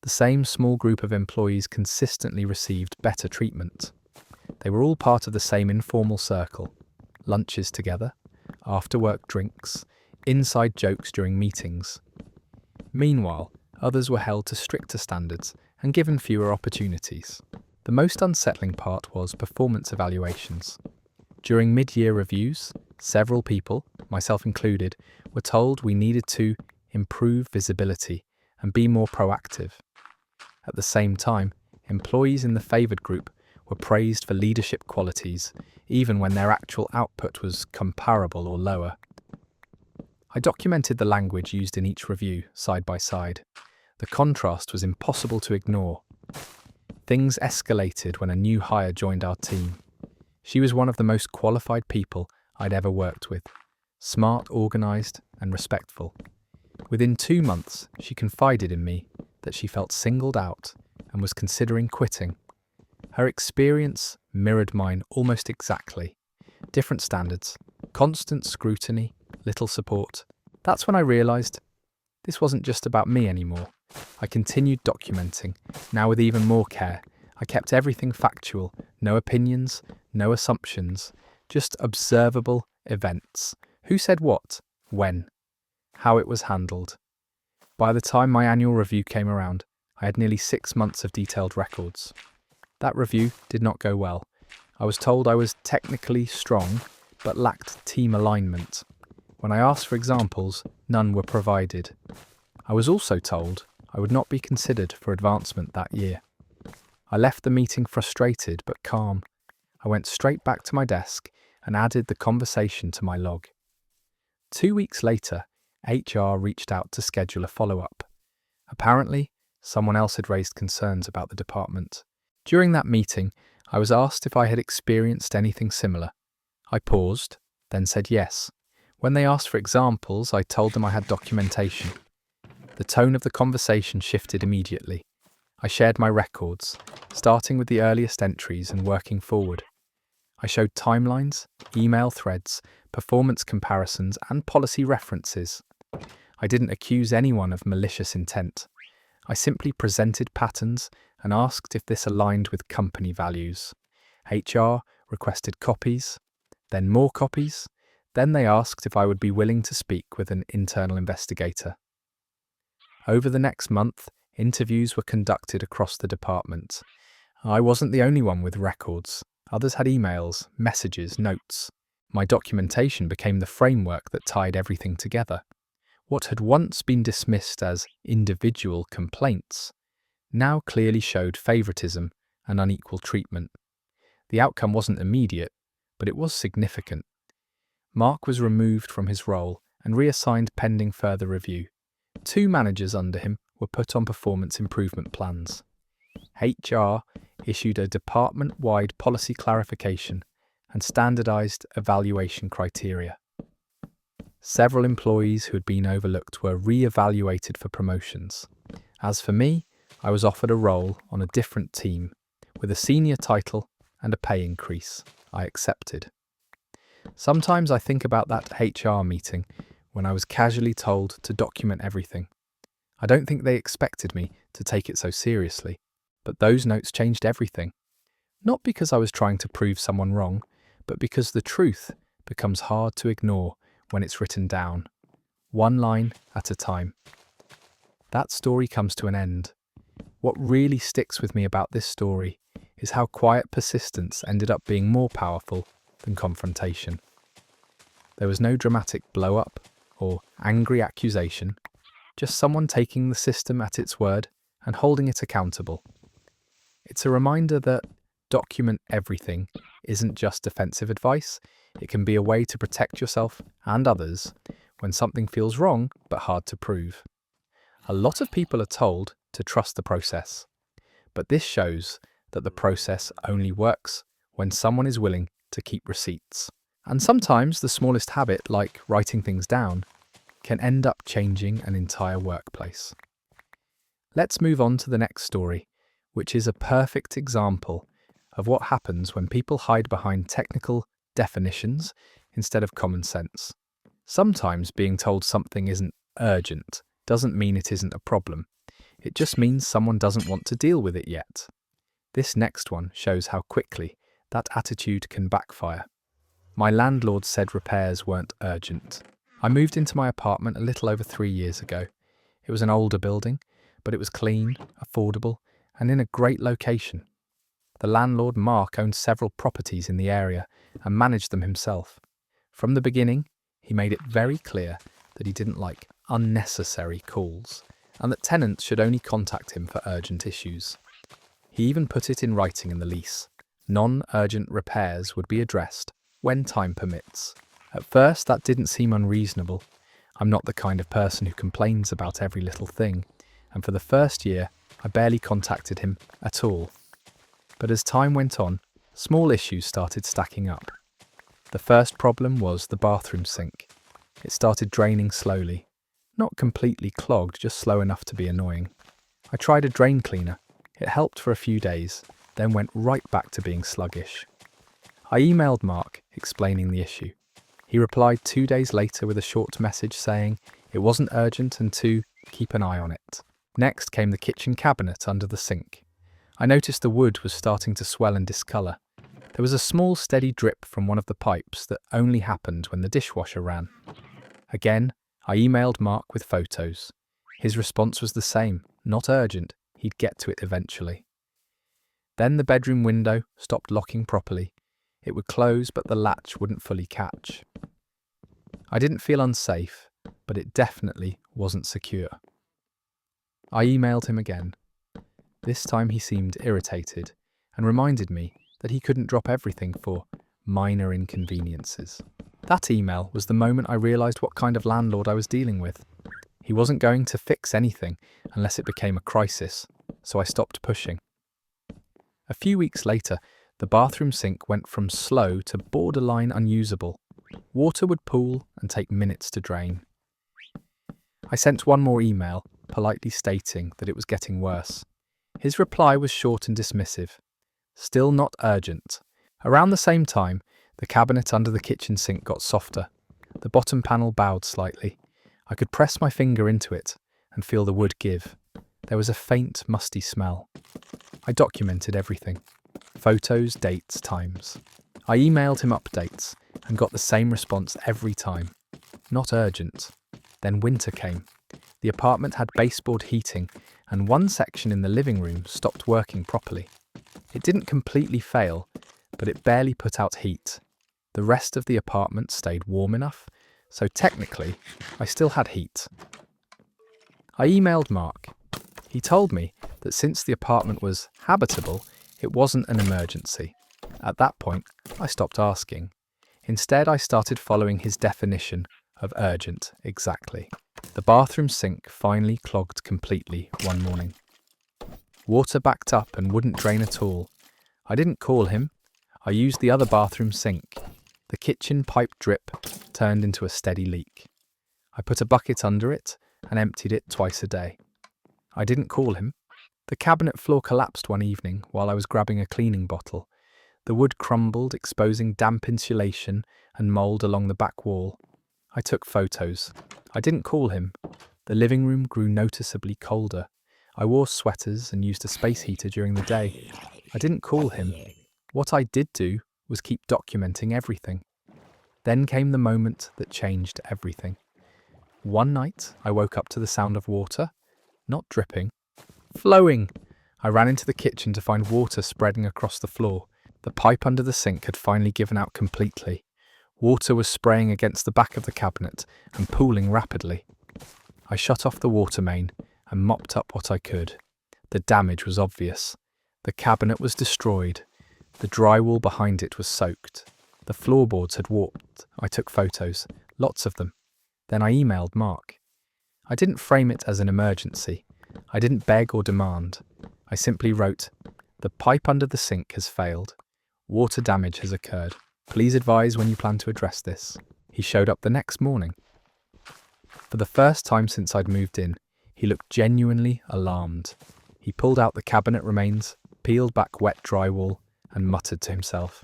The same small group of employees consistently received better treatment. They were all part of the same informal circle. Lunches together, after-work drinks, inside jokes during meetings. Meanwhile, others were held to stricter standards and given fewer opportunities. The most unsettling part was performance evaluations. During mid-year reviews, several people, myself included, were told we needed to improve visibility and be more proactive. At the same time, employees in the favoured group were praised for leadership qualities, even when their actual output was comparable or lower. I documented the language used in each review, side by side. The contrast was impossible to ignore. Things escalated when a new hire joined our team. She was one of the most qualified people I'd ever worked with. Smart, organised, and respectful. Within 2 months, she confided in me that she felt singled out and was considering quitting. Her experience mirrored mine almost exactly. Different standards, constant scrutiny, little support. That's when I realised this wasn't just about me anymore. I continued documenting, now with even more care. I kept everything factual, no opinions, no assumptions, just observable events. Who said what, when, how it was handled. By the time my annual review came around, I had nearly 6 months of detailed records. That review did not go well. I was told I was technically strong, but lacked team alignment. When I asked for examples, none were provided. I was also told I would not be considered for advancement that year. I left the meeting frustrated but calm. I went straight back to my desk and added the conversation to my log. 2 weeks later, HR reached out to schedule a follow-up. Apparently, someone else had raised concerns about the department. During that meeting, I was asked if I had experienced anything similar. I paused, then said yes. When they asked for examples, I told them I had documentation. The tone of the conversation shifted immediately. I shared my records, starting with the earliest entries and working forward. I showed timelines, email threads, performance comparisons, and policy references. I didn't accuse anyone of malicious intent. I simply presented patterns and asked if this aligned with company values. HR requested copies, then more copies. Then they asked if I would be willing to speak with an internal investigator. Over the next month, interviews were conducted across the department. I wasn't the only one with records. Others had emails, messages, notes. My documentation became the framework that tied everything together. What had once been dismissed as individual complaints now clearly showed favouritism and unequal treatment. The outcome wasn't immediate, but it was significant. Mark was removed from his role and reassigned pending further review. 2 managers under him were put on performance improvement plans. HR issued a department-wide policy clarification and standardised evaluation criteria. Several employees who had been overlooked were re-evaluated for promotions. As for me, I was offered a role on a different team with a senior title and a pay increase. I accepted. Sometimes I think about that HR meeting when I was casually told to document everything. I don't think they expected me to take it so seriously, but those notes changed everything. Not because I was trying to prove someone wrong, but because the truth becomes hard to ignore when it's written down, one line at a time. That story comes to an end. What really sticks with me about this story is how quiet persistence ended up being more powerful than confrontation. There was no dramatic blow-up or angry accusation, just someone taking the system at its word and holding it accountable. It's a reminder that document everything isn't just defensive advice. It can be a way to protect yourself and others when something feels wrong but hard to prove. A lot of people are told to trust the process, but this shows that the process only works when someone is willing to keep receipts. And sometimes the smallest habit, like writing things down, can end up changing an entire workplace. Let's move on to the next story, which is a perfect example of what happens when people hide behind technical definitions instead of common sense. Sometimes being told something isn't urgent doesn't mean it isn't a problem. It just means someone doesn't want to deal with it yet. This next one shows how quickly that attitude can backfire. My landlord said repairs weren't urgent. I moved into my apartment a little over 3 years ago. It was an older building, but it was clean, affordable, and in a great location. The landlord, Mark, owned several properties in the area and managed them himself. From the beginning, he made it very clear that he didn't like unnecessary calls and that tenants should only contact him for urgent issues. He even put it in writing in the lease. Non-urgent repairs would be addressed when time permits. At first, that didn't seem unreasonable. I'm not the kind of person who complains about every little thing, and for the first year, I barely contacted him at all. But as time went on, small issues started stacking up. The first problem was the bathroom sink. It started draining slowly. Not completely clogged, just slow enough to be annoying. I tried a drain cleaner. It helped for a few days, then went right back to being sluggish. I emailed Mark, explaining the issue. He replied 2 days later with a short message saying it wasn't urgent and to keep an eye on it. Next came the kitchen cabinet under the sink. I noticed the wood was starting to swell and discolour. There was a small steady drip from one of the pipes that only happened when the dishwasher ran. Again, I emailed Mark with photos. His response was the same, not urgent, he'd get to it eventually. Then the bedroom window stopped locking properly. It would close, but the latch wouldn't fully catch. I didn't feel unsafe, but it definitely wasn't secure. I emailed him again. This time he seemed irritated and reminded me that he couldn't drop everything for minor inconveniences. That email was the moment I realised what kind of landlord I was dealing with. He wasn't going to fix anything unless it became a crisis, so I stopped pushing. A few weeks later, the bathroom sink went from slow to borderline unusable. Water would pool and take minutes to drain. I sent one more email, politely stating that it was getting worse. His reply was short and dismissive. Still not urgent. Around the same time, the cabinet under the kitchen sink got softer. The bottom panel bowed slightly. I could press my finger into it and feel the wood give. There was a faint, musty smell. I documented everything. Photos, dates, times. I emailed him updates and got the same response every time. Not urgent. Then winter came. The apartment had baseboard heating and one section in the living room stopped working properly. It didn't completely fail, but it barely put out heat. The rest of the apartment stayed warm enough, so technically, I still had heat. I emailed Mark. He told me that since the apartment was habitable, it wasn't an emergency. At that point, I stopped asking. Instead, I started following his definition of urgent exactly. The bathroom sink finally clogged completely one morning. Water backed up and wouldn't drain at all. I didn't call him. I used the other bathroom sink. The kitchen pipe drip turned into a steady leak. I put a bucket under it and emptied it twice a day. I didn't call him. The cabinet floor collapsed one evening while I was grabbing a cleaning bottle. The wood crumbled, exposing damp insulation and mould along the back wall. I took photos. I didn't call him. The living room grew noticeably colder. I wore sweaters and used a space heater during the day. I didn't call him. What I did do was keep documenting everything. Then came the moment that changed everything. One night, I woke up to the sound of water, not dripping, flowing. I ran into the kitchen to find water spreading across the floor. The pipe under the sink had finally given out completely. Water was spraying against the back of the cabinet and pooling rapidly. I shut off the water main and mopped up what I could. The damage was obvious. The cabinet was destroyed. The drywall behind it was soaked. The floorboards had warped. I took photos, lots of them. Then I emailed Mark. I didn't frame it as an emergency. I didn't beg or demand. I simply wrote, "The pipe under the sink has failed. Water damage has occurred. Please advise when you plan to address this." He showed up the next morning. For the first time since I'd moved in, he looked genuinely alarmed. He pulled out the cabinet remains, peeled back wet drywall, and muttered to himself.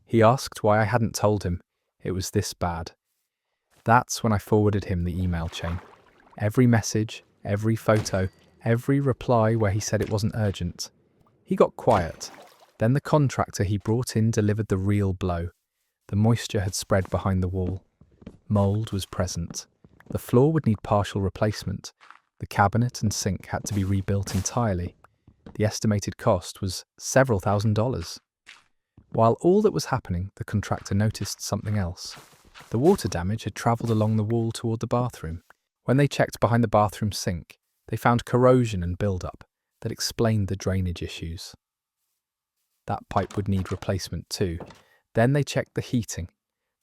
He asked why I hadn't told him it was this bad. That's when I forwarded him the email chain. Every message, every photo, every reply where he said it wasn't urgent. He got quiet. Then the contractor he brought in delivered the real blow. The moisture had spread behind the wall. Mould was present. The floor would need partial replacement. The cabinet and sink had to be rebuilt entirely. The estimated cost was several $1,000s. While all that was happening, the contractor noticed something else. The water damage had travelled along the wall toward the bathroom. When they checked behind the bathroom sink, they found corrosion and build-up that explained the drainage issues. That pipe would need replacement too. Then they checked the heating.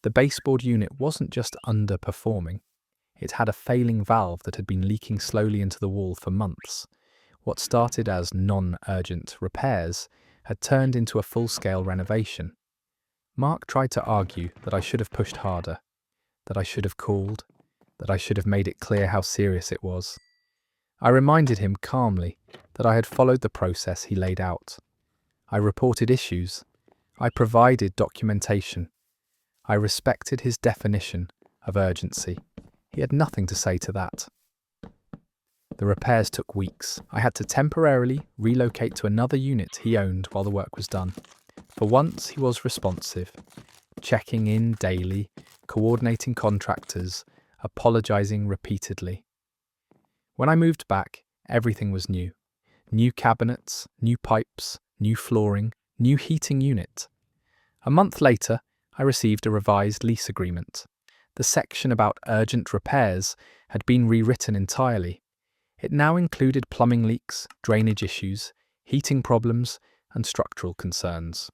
The baseboard unit wasn't just underperforming. It had a failing valve that had been leaking slowly into the wall for months. What started as non-urgent repairs had turned into a full-scale renovation. Mark tried to argue that I should have pushed harder, that I should have called, that I should have made it clear how serious it was. I reminded him calmly that I had followed the process he laid out. I reported issues. I provided documentation. I respected his definition of urgency. He had nothing to say to that. The repairs took weeks. I had to temporarily relocate to another unit he owned while the work was done. For once, he was responsive, checking in daily, coordinating contractors, apologising repeatedly. When I moved back, everything was new. New cabinets, new pipes, new flooring, new heating unit. A month later, I received a revised lease agreement. The section about urgent repairs had been rewritten entirely. It now included plumbing leaks, drainage issues, heating problems, and structural concerns.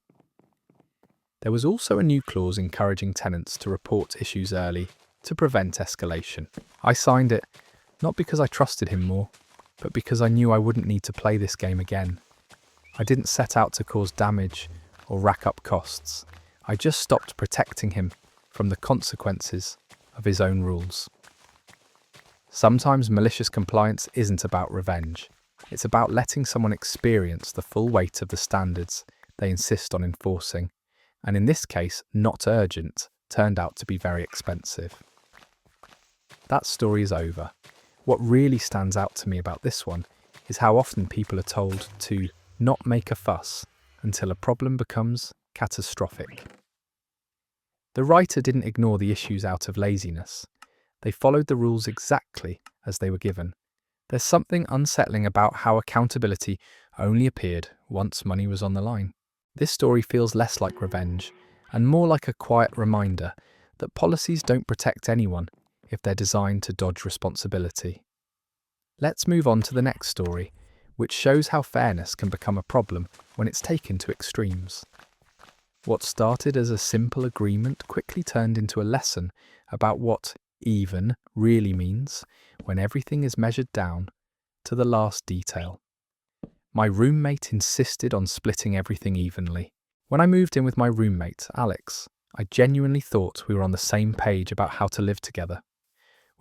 There was also a new clause encouraging tenants to report issues early to prevent escalation. I signed it, not because I trusted him more, but because I knew I wouldn't need to play this game again. I didn't set out to cause damage or rack up costs. I just stopped protecting him from the consequences of his own rules. Sometimes malicious compliance isn't about revenge. It's about letting someone experience the full weight of the standards they insist on enforcing. And in this case, not urgent turned out to be very expensive. That story is over. What really stands out to me about this one is how often people are told to not make a fuss until a problem becomes catastrophic. The writer didn't ignore the issues out of laziness. They followed the rules exactly as they were given. There's something unsettling about how accountability only appeared once money was on the line. This story feels less like revenge and more like a quiet reminder that policies don't protect anyone if they're designed to dodge responsibility. Let's move on to the next story, which shows how fairness can become a problem when it's taken to extremes. What started as a simple agreement quickly turned into a lesson about what even really means when everything is measured down to the last detail. My roommate insisted on splitting everything evenly. When I moved in with my roommate, Alex, I genuinely thought we were on the same page about how to live together.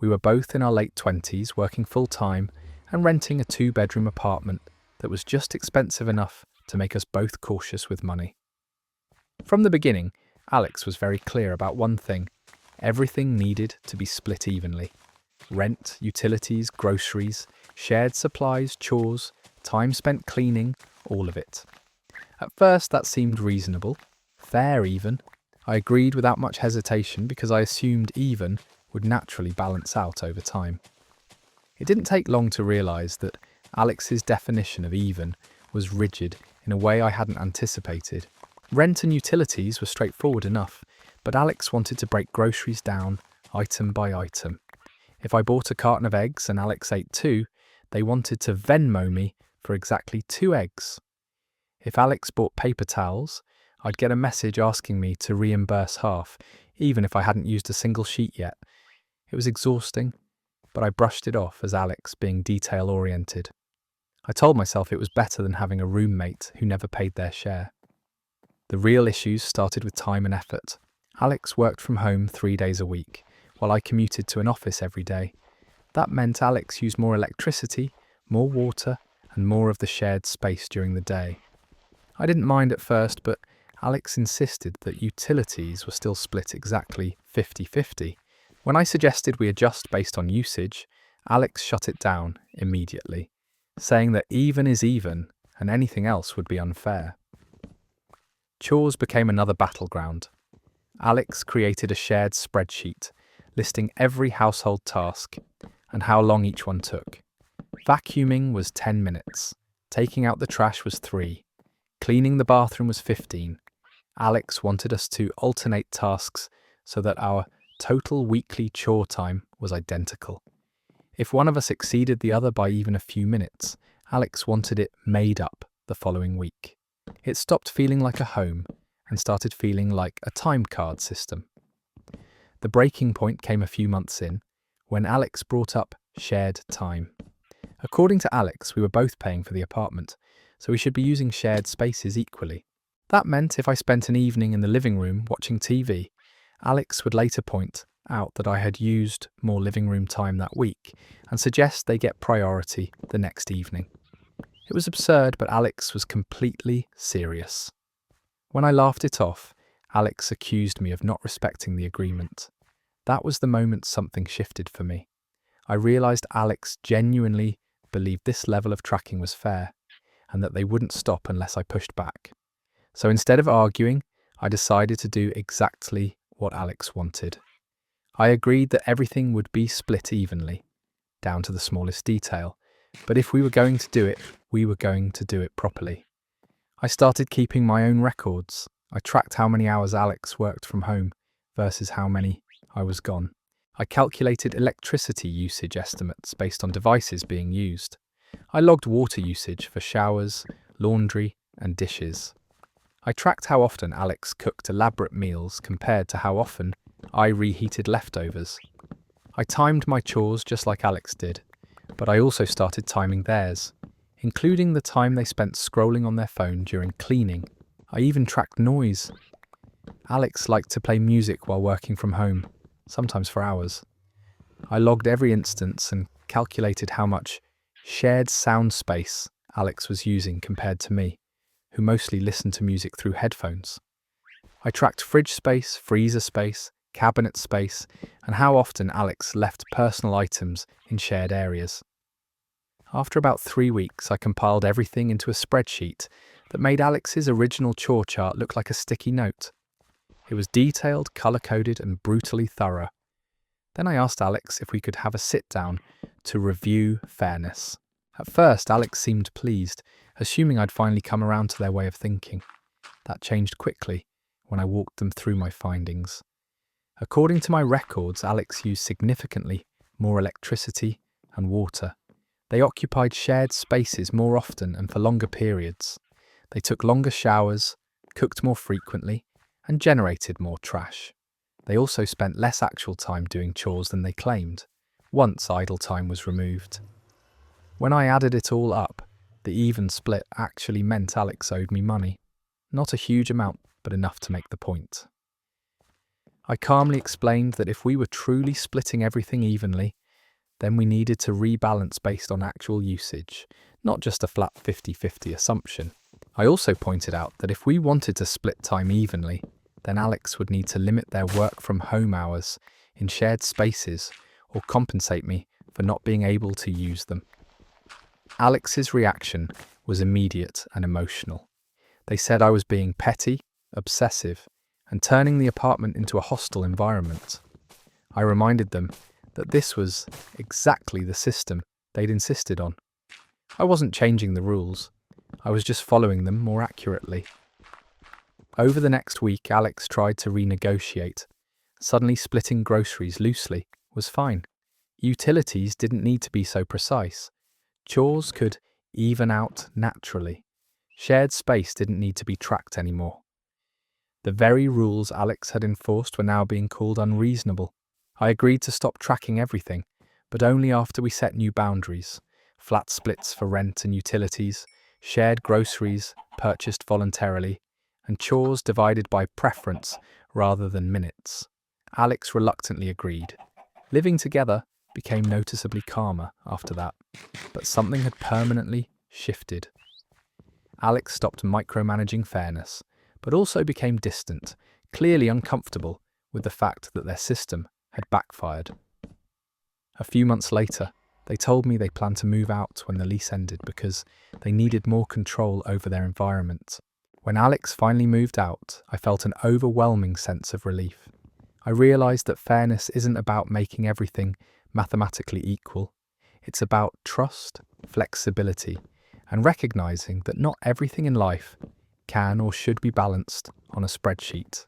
We were both in our late 20s, working full-time and renting a 2-bedroom apartment that was just expensive enough to make us both cautious with money. From the beginning, Alex was very clear about one thing. Everything needed to be split evenly. Rent, utilities, groceries, shared supplies, chores, time spent cleaning, all of it. At first that seemed reasonable, fair even. I agreed without much hesitation because I assumed even would naturally balance out over time. It didn't take long to realise that Alex's definition of even was rigid in a way I hadn't anticipated. Rent and utilities were straightforward enough. But Alex wanted to break groceries down item by item. If I bought a carton of eggs and Alex ate 2, they wanted to Venmo me for exactly 2 eggs. If Alex bought paper towels, I'd get a message asking me to reimburse half, even if I hadn't used a single sheet yet. It was exhausting, but I brushed it off as Alex being detail-oriented. I told myself it was better than having a roommate who never paid their share. The real issues started with time and effort. Alex worked from home 3 days a week, while I commuted to an office every day. That meant Alex used more electricity, more water, and more of the shared space during the day. I didn't mind at first, but Alex insisted that utilities were still split exactly 50-50. When I suggested we adjust based on usage, Alex shut it down immediately, saying that even is even and anything else would be unfair. Chores became another battleground. Alex created a shared spreadsheet listing every household task and how long each one took. Vacuuming was 10 minutes, taking out the trash was 3, cleaning the bathroom was 15. Alex wanted us to alternate tasks so that our total weekly chore time was identical. If one of us exceeded the other by even a few minutes, Alex wanted it made up the following week. It stopped feeling like a home and started feeling like a time card system. The breaking point came a few months in, when Alex brought up shared time. According to Alex, we were both paying for the apartment, so we should be using shared spaces equally. That meant if I spent an evening in the living room watching TV, Alex would later point out that I had used more living room time that week and suggest they get priority the next evening. It was absurd, but Alex was completely serious. When I laughed it off, Alex accused me of not respecting the agreement. That was the moment something shifted for me. I realised Alex genuinely believed this level of tracking was fair, and that they wouldn't stop unless I pushed back. So instead of arguing, I decided to do exactly what Alex wanted. I agreed that everything would be split evenly, down to the smallest detail, but if we were going to do it, we were going to do it properly. I started keeping my own records. I tracked how many hours Alex worked from home versus how many I was gone. I calculated electricity usage estimates based on devices being used. I logged water usage for showers, laundry, and dishes. I tracked how often Alex cooked elaborate meals compared to how often I reheated leftovers. I timed my chores just like Alex did, but I also started timing theirs, including the time they spent scrolling on their phone during cleaning. I even tracked noise. Alex liked to play music while working from home, sometimes for hours. I logged every instance and calculated how much shared sound space Alex was using compared to me, who mostly listened to music through headphones. I tracked fridge space, freezer space, cabinet space, and how often Alex left personal items in shared areas. After about 3 weeks, I compiled everything into a spreadsheet that made Alex's original chore chart look like a sticky note. It was detailed, colour-coded, and brutally thorough. Then I asked Alex if we could have a sit-down to review fairness. At first, Alex seemed pleased, assuming I'd finally come around to their way of thinking. That changed quickly when I walked them through my findings. According to my records, Alex used significantly more electricity and water. They occupied shared spaces more often and for longer periods. They took longer showers, cooked more frequently, and generated more trash. They also spent less actual time doing chores than they claimed, once idle time was removed. When I added it all up, the even split actually meant Alex owed me money. Not a huge amount, but enough to make the point. I calmly explained that if we were truly splitting everything evenly, then we needed to rebalance based on actual usage, not just a flat 50-50 assumption. I also pointed out that if we wanted to split time evenly, then Alex would need to limit their work from home hours in shared spaces or compensate me for not being able to use them. Alex's reaction was immediate and emotional. They said I was being petty, obsessive, and turning the apartment into a hostile environment. I reminded them that this was exactly the system they'd insisted on. I wasn't changing the rules, I was just following them more accurately. Over the next week, Alex tried to renegotiate. Suddenly splitting groceries loosely was fine. Utilities didn't need to be so precise. Chores could even out naturally. Shared space didn't need to be tracked anymore. The very rules Alex had enforced were now being called unreasonable. I agreed to stop tracking everything, but only after we set new boundaries. Flat splits for rent and utilities, shared groceries purchased voluntarily, and chores divided by preference rather than minutes. Alex reluctantly agreed. Living together became noticeably calmer after that, but something had permanently shifted. Alex stopped micromanaging fairness, but also became distant, clearly uncomfortable with the fact that their system had backfired. A few months later, they told me they planned to move out when the lease ended because they needed more control over their environment. When Alex finally moved out, I felt an overwhelming sense of relief. I realised that fairness isn't about making everything mathematically equal. It's about trust, flexibility, and recognising that not everything in life can or should be balanced on a spreadsheet.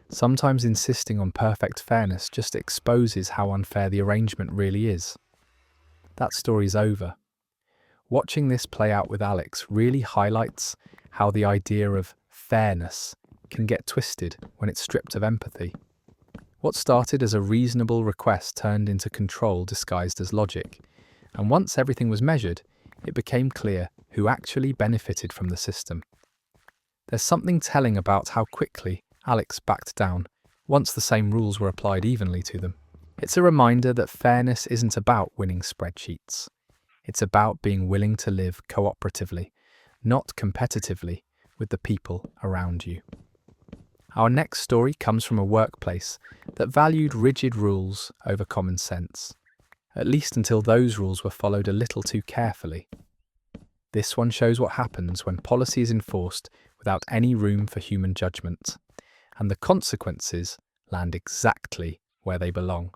Sometimes insisting on perfect fairness just exposes how unfair the arrangement really is. That story's over. Watching this play out with Alex really highlights how the idea of fairness can get twisted when it's stripped of empathy. What started as a reasonable request turned into control disguised as logic, and once everything was measured, it became clear who actually benefited from the system. There's something telling about how quickly Alex backed down once the same rules were applied evenly to them. It's a reminder that fairness isn't about winning spreadsheets. It's about being willing to live cooperatively, not competitively, with the people around you. Our next story comes from a workplace that valued rigid rules over common sense, at least until those rules were followed a little too carefully. This one shows what happens when policy is enforced without any room for human judgment, and the consequences land exactly where they belong.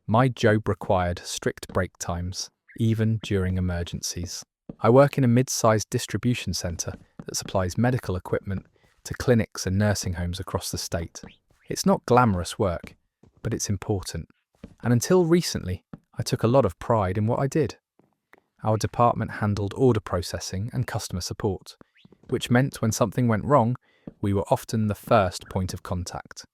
My job required strict break times, even during emergencies. I work in a mid-sized distribution centre that supplies medical equipment to clinics and nursing homes across the state. It's not glamorous work, but it's important. And until recently, I took a lot of pride in what I did. Our department handled order processing and customer support, which meant when something went wrong, we were often the first point of contact.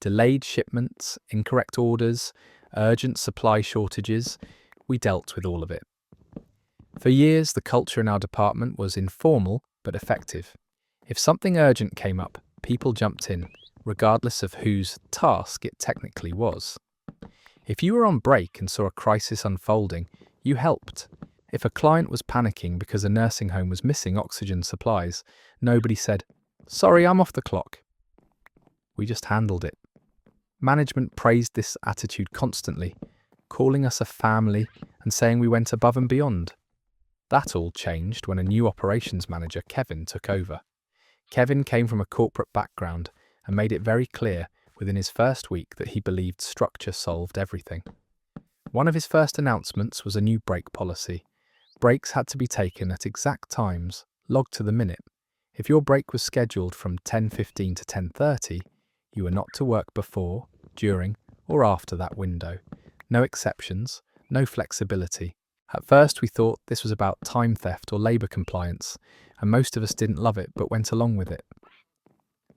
Delayed shipments, incorrect orders, urgent supply shortages, we dealt with all of it. For years, the culture in our department was informal but effective. If something urgent came up, people jumped in, regardless of whose task it technically was. If you were on break and saw a crisis unfolding, you helped. If a client was panicking because a nursing home was missing oxygen supplies, nobody said, "Sorry, I'm off the clock." We just handled it. Management praised this attitude constantly, calling us a family and saying we went above and beyond. That all changed when a new operations manager, Kevin, took over. Kevin came from a corporate background and made it very clear within his first week that he believed structure solved everything. One of his first announcements was a new break policy. Breaks had to be taken at exact times, logged to the minute. If your break was scheduled from 10:15 to 10:30, you were not to work before, during, or after that window. No exceptions, no flexibility. At first we thought this was about time theft or labour compliance, and most of us didn't love it but went along with it.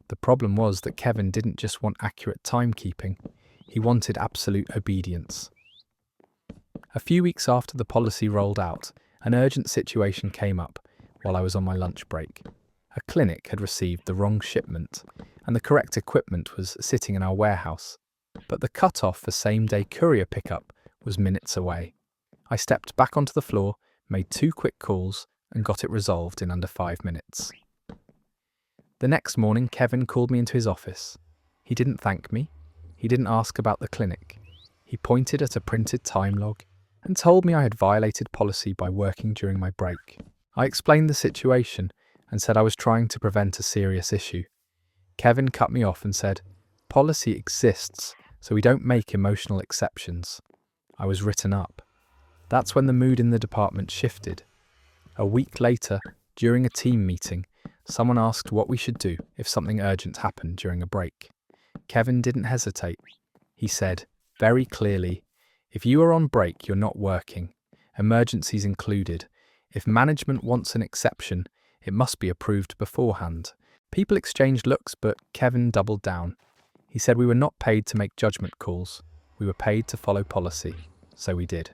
The problem was that Kevin didn't just want accurate timekeeping, he wanted absolute obedience. A few weeks after the policy rolled out, an urgent situation came up while I was on my lunch break. A clinic had received the wrong shipment, and the correct equipment was sitting in our warehouse, but the cut-off for same-day courier pickup was minutes away. I stepped back onto the floor, made 2 quick calls, and got it resolved in under 5 minutes. The next morning, Kevin called me into his office. He didn't thank me. He didn't ask about the clinic. He pointed at a printed time log and told me I had violated policy by working during my break. I explained the situation and said I was trying to prevent a serious issue. Kevin cut me off and said, "Policy exists, so we don't make emotional exceptions." I was written up. That's when the mood in the department shifted. A week later, during a team meeting, Someone asked what we should do if something urgent happened during a break. Kevin didn't hesitate. He said, very clearly, if you are on break, you're not working. Emergencies included. If management wants an exception, it must be approved beforehand. People exchanged looks, but Kevin doubled down. He said we were not paid to make judgment calls. We were paid to follow policy. So we did.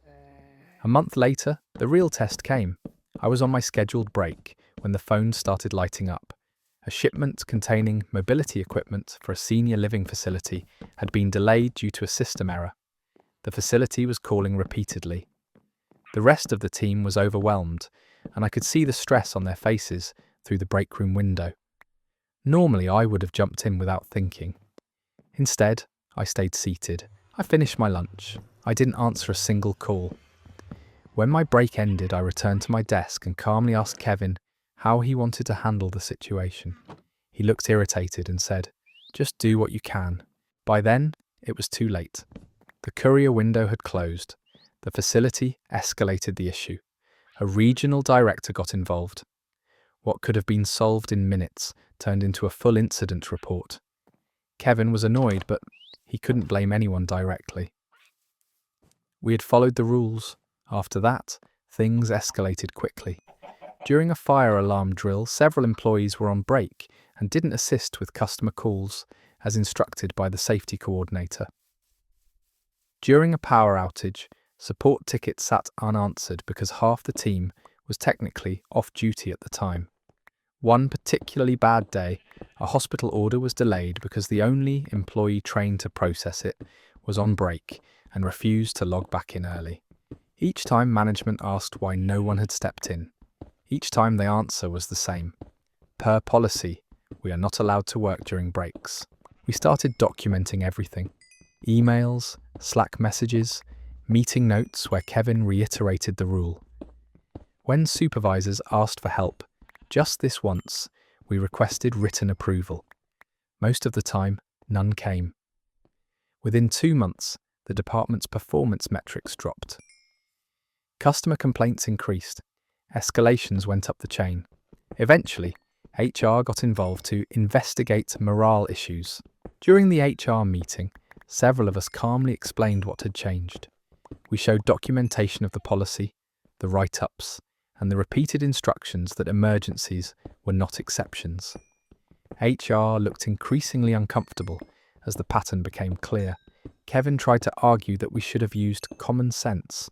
A month later, the real test came. I was on my scheduled break when the phone started lighting up. A shipment containing mobility equipment for a senior living facility had been delayed due to a system error. The facility was calling repeatedly. The rest of the team was overwhelmed, and I could see the stress on their faces through the break room window. Normally, I would have jumped in without thinking. Instead, I stayed seated. I finished my lunch. I didn't answer a single call. When my break ended, I returned to my desk and calmly asked Kevin how he wanted to handle the situation. He looked irritated and said, "Just do what you can." By then, it was too late. The courier window had closed. The facility escalated the issue. A regional director got involved. What could have been solved in minutes turned into a full incident report. Kevin was annoyed, but he couldn't blame anyone directly. We had followed the rules. After that, things escalated quickly. During a fire alarm drill, several employees were on break and didn't assist with customer calls as instructed by the safety coordinator. During a power outage, support tickets sat unanswered because half the team was technically off duty at the time. One particularly bad day, a hospital order was delayed because the only employee trained to process it was on break and refused to log back in early. Each time management asked why no one had stepped in. Each time the answer was the same. Per policy, we are not allowed to work during breaks. We started documenting everything. Emails, Slack messages, meeting notes where Kevin reiterated the rule. When supervisors asked for help, just this once, we requested written approval. Most of the time, none came. Within 2 months, the department's performance metrics dropped. Customer complaints increased. Escalations went up the chain. Eventually, HR got involved to investigate morale issues. During the HR meeting, several of us calmly explained what had changed. We showed documentation of the policy, the write-ups, and the repeated instructions that emergencies were not exceptions. HR looked increasingly uncomfortable as the pattern became clear. Kevin tried to argue that we should have used common sense.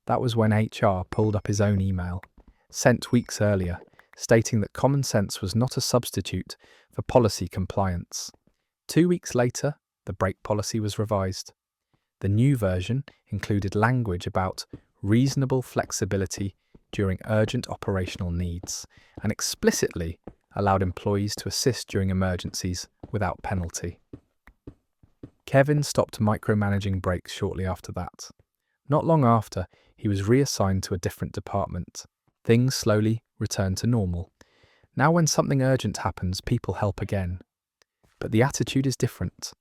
That was when HR pulled up his own email, sent weeks earlier, stating that common sense was not a substitute for policy compliance. 2 weeks later, the break policy was revised. The new version included language about reasonable flexibility during urgent operational needs and explicitly allowed employees to assist during emergencies without penalty. Kevin stopped micromanaging breaks shortly after that. Not long after, he was reassigned to a different department. Things slowly returned to normal. Now when something urgent happens, people help again. But the attitude is different.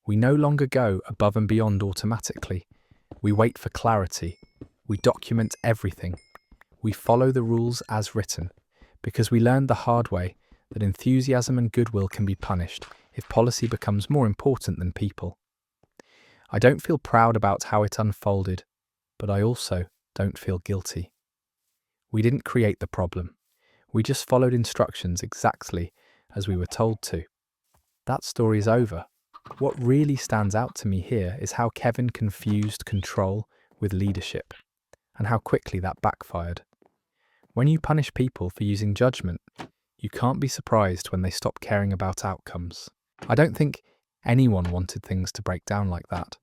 We no longer go above and beyond automatically. We wait for clarity. We document everything. We follow the rules as written, because we learned the hard way that enthusiasm and goodwill can be punished if policy becomes more important than people. I don't feel proud about how it unfolded, but I also don't feel guilty. We didn't create the problem. We just followed instructions exactly as we were told to. That story is over. What really stands out to me here is how Kevin confused control with leadership, and how quickly that backfired. When you punish people for using judgment, you can't be surprised when they stop caring about outcomes. I don't think anyone wanted things to break down like that.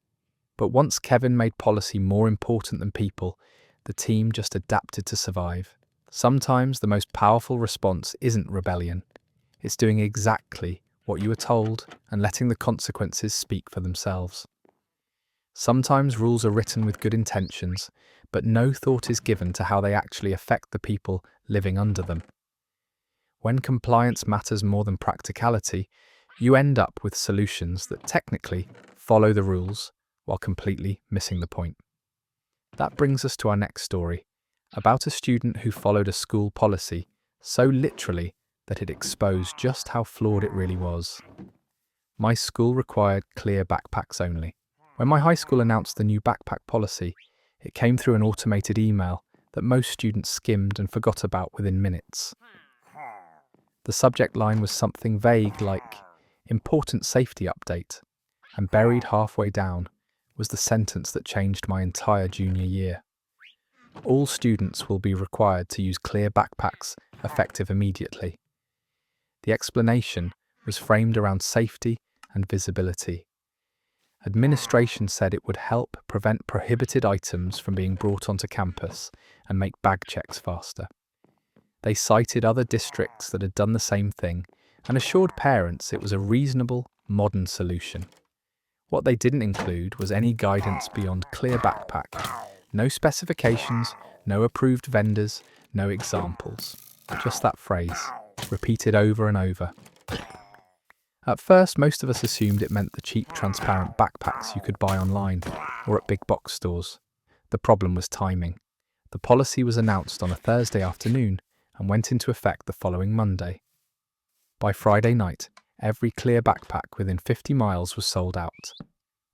But once Kevin made policy more important than people, the team just adapted to survive. Sometimes the most powerful response isn't rebellion. It's doing exactly what you were told and letting the consequences speak for themselves. Sometimes rules are written with good intentions, but no thought is given to how they actually affect the people living under them. When compliance matters more than practicality, you end up with solutions that technically follow the rules while completely missing the point. That brings us to our next story, about a student who followed a school policy so literally that it exposed just how flawed it really was. My school required clear backpacks only. When my high school announced the new backpack policy, it came through an automated email that most students skimmed and forgot about within minutes. The subject line was something vague like, "Important safety update," and buried halfway down was the sentence that changed my entire junior year. All students will be required to use clear backpacks effective immediately. The explanation was framed around safety and visibility. Administration said it would help prevent prohibited items from being brought onto campus and make bag checks faster. They cited other districts that had done the same thing and assured parents it was a reasonable, modern solution. What they didn't include was any guidance beyond clear backpack. No specifications, no approved vendors, no examples. Just that phrase, repeated over and over. At first, most of us assumed it meant the cheap, transparent backpacks you could buy online or at big box stores. The problem was timing. The policy was announced on a Thursday afternoon and went into effect the following Monday. By Friday night, every clear backpack within 50 miles was sold out.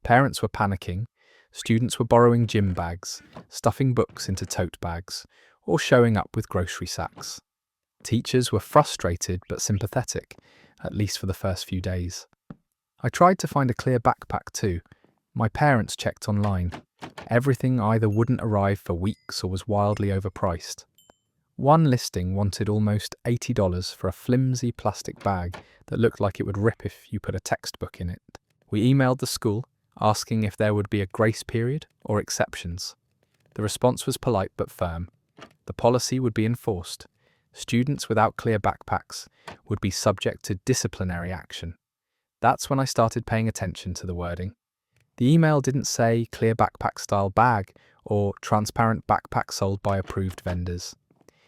Parents were panicking, students were borrowing gym bags, stuffing books into tote bags, or showing up with grocery sacks. Teachers were frustrated but sympathetic, at least for the first few days. I tried to find a clear backpack too. My parents checked online. Everything either wouldn't arrive for weeks or was wildly overpriced. One listing wanted almost $80 for a flimsy plastic bag that looked like it would rip if you put a textbook in it. We emailed the school, asking if there would be a grace period or exceptions. The response was polite but firm. The policy would be enforced. Students without clear backpacks would be subject to disciplinary action. That's when I started paying attention to the wording. The email didn't say clear backpack style bag or transparent backpack sold by approved vendors.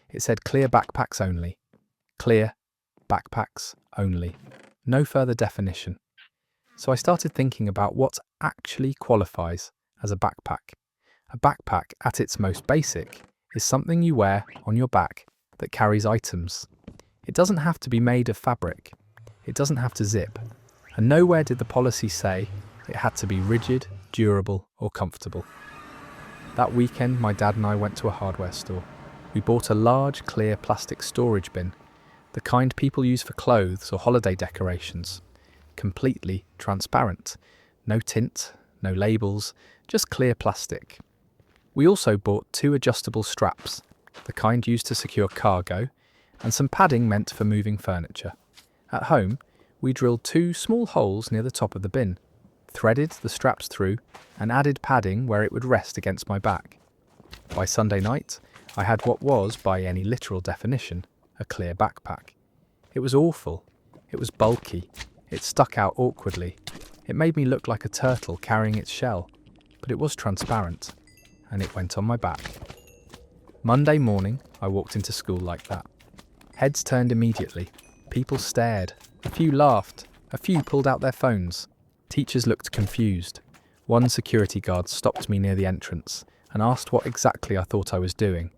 It said clear backpacks only. Clear backpacks only. No further definition. So I started thinking about what actually qualifies as a backpack. A backpack, at its most basic, is something you wear on your back that carries items. It doesn't have to be made of fabric. It doesn't have to zip. And nowhere did the policy say it had to be rigid, durable, or comfortable. That weekend, my dad and I went to a hardware store. We bought a large, clear plastic storage bin, the kind people use for clothes or holiday decorations. Completely transparent. No tint, no labels, just clear plastic. We also bought 2 adjustable straps, the kind used to secure cargo, and some padding meant for moving furniture. At home, we drilled 2 small holes near the top of the bin, threaded the straps through, and added padding where it would rest against my back. By Sunday night, I had what was, by any literal definition, a clear backpack. It was awful. It was bulky. It stuck out awkwardly. It made me look like a turtle carrying its shell, but it was transparent, and it went on my back. Monday morning, I walked into school like that. Heads turned immediately. People stared. A few laughed. A few pulled out their phones. Teachers looked confused. One security guard stopped me near the entrance and asked what exactly I thought I was doing.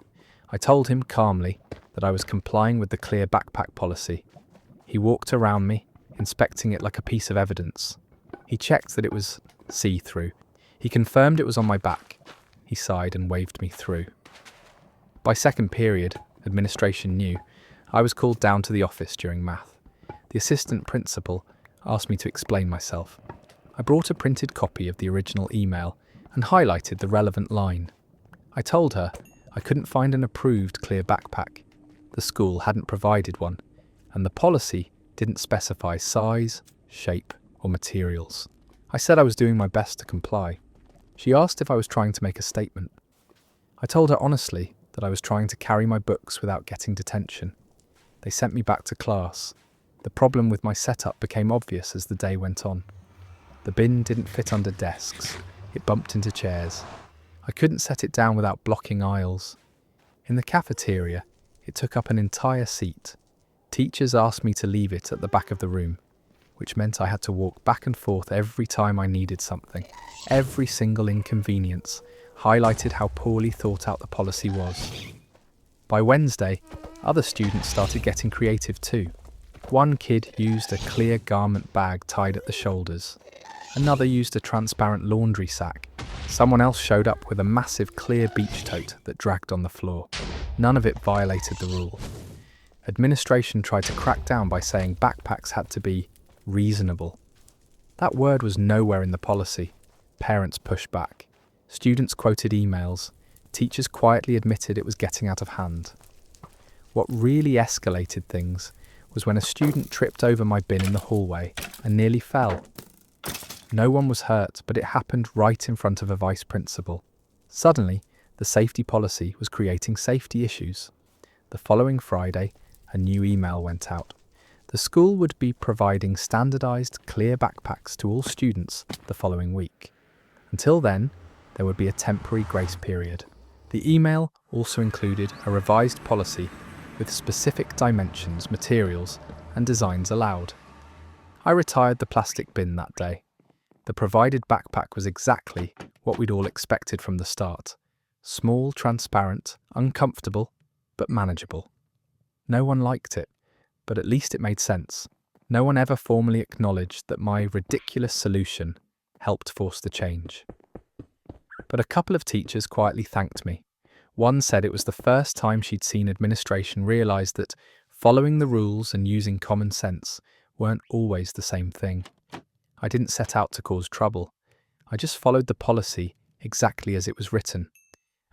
I told him calmly that I was complying with the clear backpack policy. He walked around me, inspecting it like a piece of evidence. He checked that it was see-through. He confirmed it was on my back. He sighed and waved me through. By second period, administration knew, I was called down to the office during math. The assistant principal asked me to explain myself. I brought a printed copy of the original email and highlighted the relevant line. I told her I couldn't find an approved clear backpack. The school hadn't provided one, and the policy didn't specify size, shape, or materials. I said I was doing my best to comply. She asked if I was trying to make a statement. I told her honestly that I was trying to carry my books without getting detention. They sent me back to class. The problem with my setup became obvious as the day went on. The bin didn't fit under desks. It bumped into chairs. I couldn't set it down without blocking aisles. In the cafeteria, it took up an entire seat. Teachers asked me to leave it at the back of the room, which meant I had to walk back and forth every time I needed something. Every single inconvenience highlighted how poorly thought out the policy was. By Wednesday, Other students started getting creative too. One kid used a clear garment bag tied at the shoulders. Another used a transparent laundry sack. Someone else showed up with a massive clear beach tote that dragged on the floor. None of it violated the rule. Administration tried to crack down by saying backpacks had to be reasonable. That word was nowhere in the policy. Parents pushed back. Students quoted emails. Teachers quietly admitted it was getting out of hand. What really escalated things was when a student tripped over my bin in the hallway and nearly fell. No one was hurt, but it happened right in front of a vice principal. Suddenly, the safety policy was creating safety issues. The following Friday, a new email went out. The school would be providing standardized, clear backpacks to all students the following week. Until then, there would be a temporary grace period. The email also included a revised policy with specific dimensions, materials, and designs allowed. I retired the plastic bin that day. The provided backpack was exactly what we'd all expected from the start. Small, transparent, uncomfortable, but manageable. No one liked it, but at least it made sense. No one ever formally acknowledged that my ridiculous solution helped force the change. But a couple of teachers quietly thanked me. One said it was the first time she'd seen administration realise that following the rules and using common sense weren't always the same thing. I didn't set out to cause trouble. I just followed the policy exactly as it was written.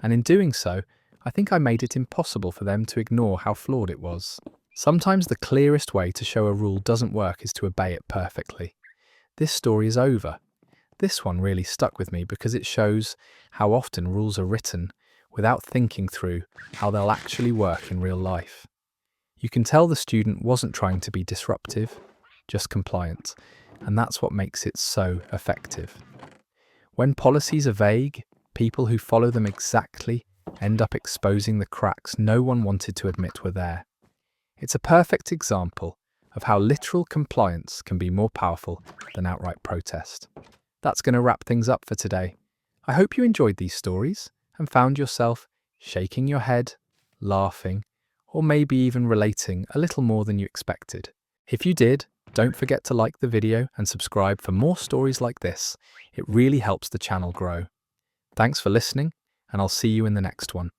And in doing so, I think I made it impossible for them to ignore how flawed it was. Sometimes the clearest way to show a rule doesn't work is to obey it perfectly. This story is over. This one really stuck with me because it shows how often rules are written without thinking through how they'll actually work in real life. You can tell the student wasn't trying to be disruptive, just compliant, and that's what makes it so effective. When policies are vague, people who follow them exactly end up exposing the cracks no one wanted to admit were there. It's a perfect example of how literal compliance can be more powerful than outright protest. That's going to wrap things up for today. I hope you enjoyed these stories and found yourself shaking your head, laughing, or maybe even relating a little more than you expected. If you did, don't forget to like the video and subscribe for more stories like this. It really helps the channel grow. Thanks for listening, and I'll see you in the next one.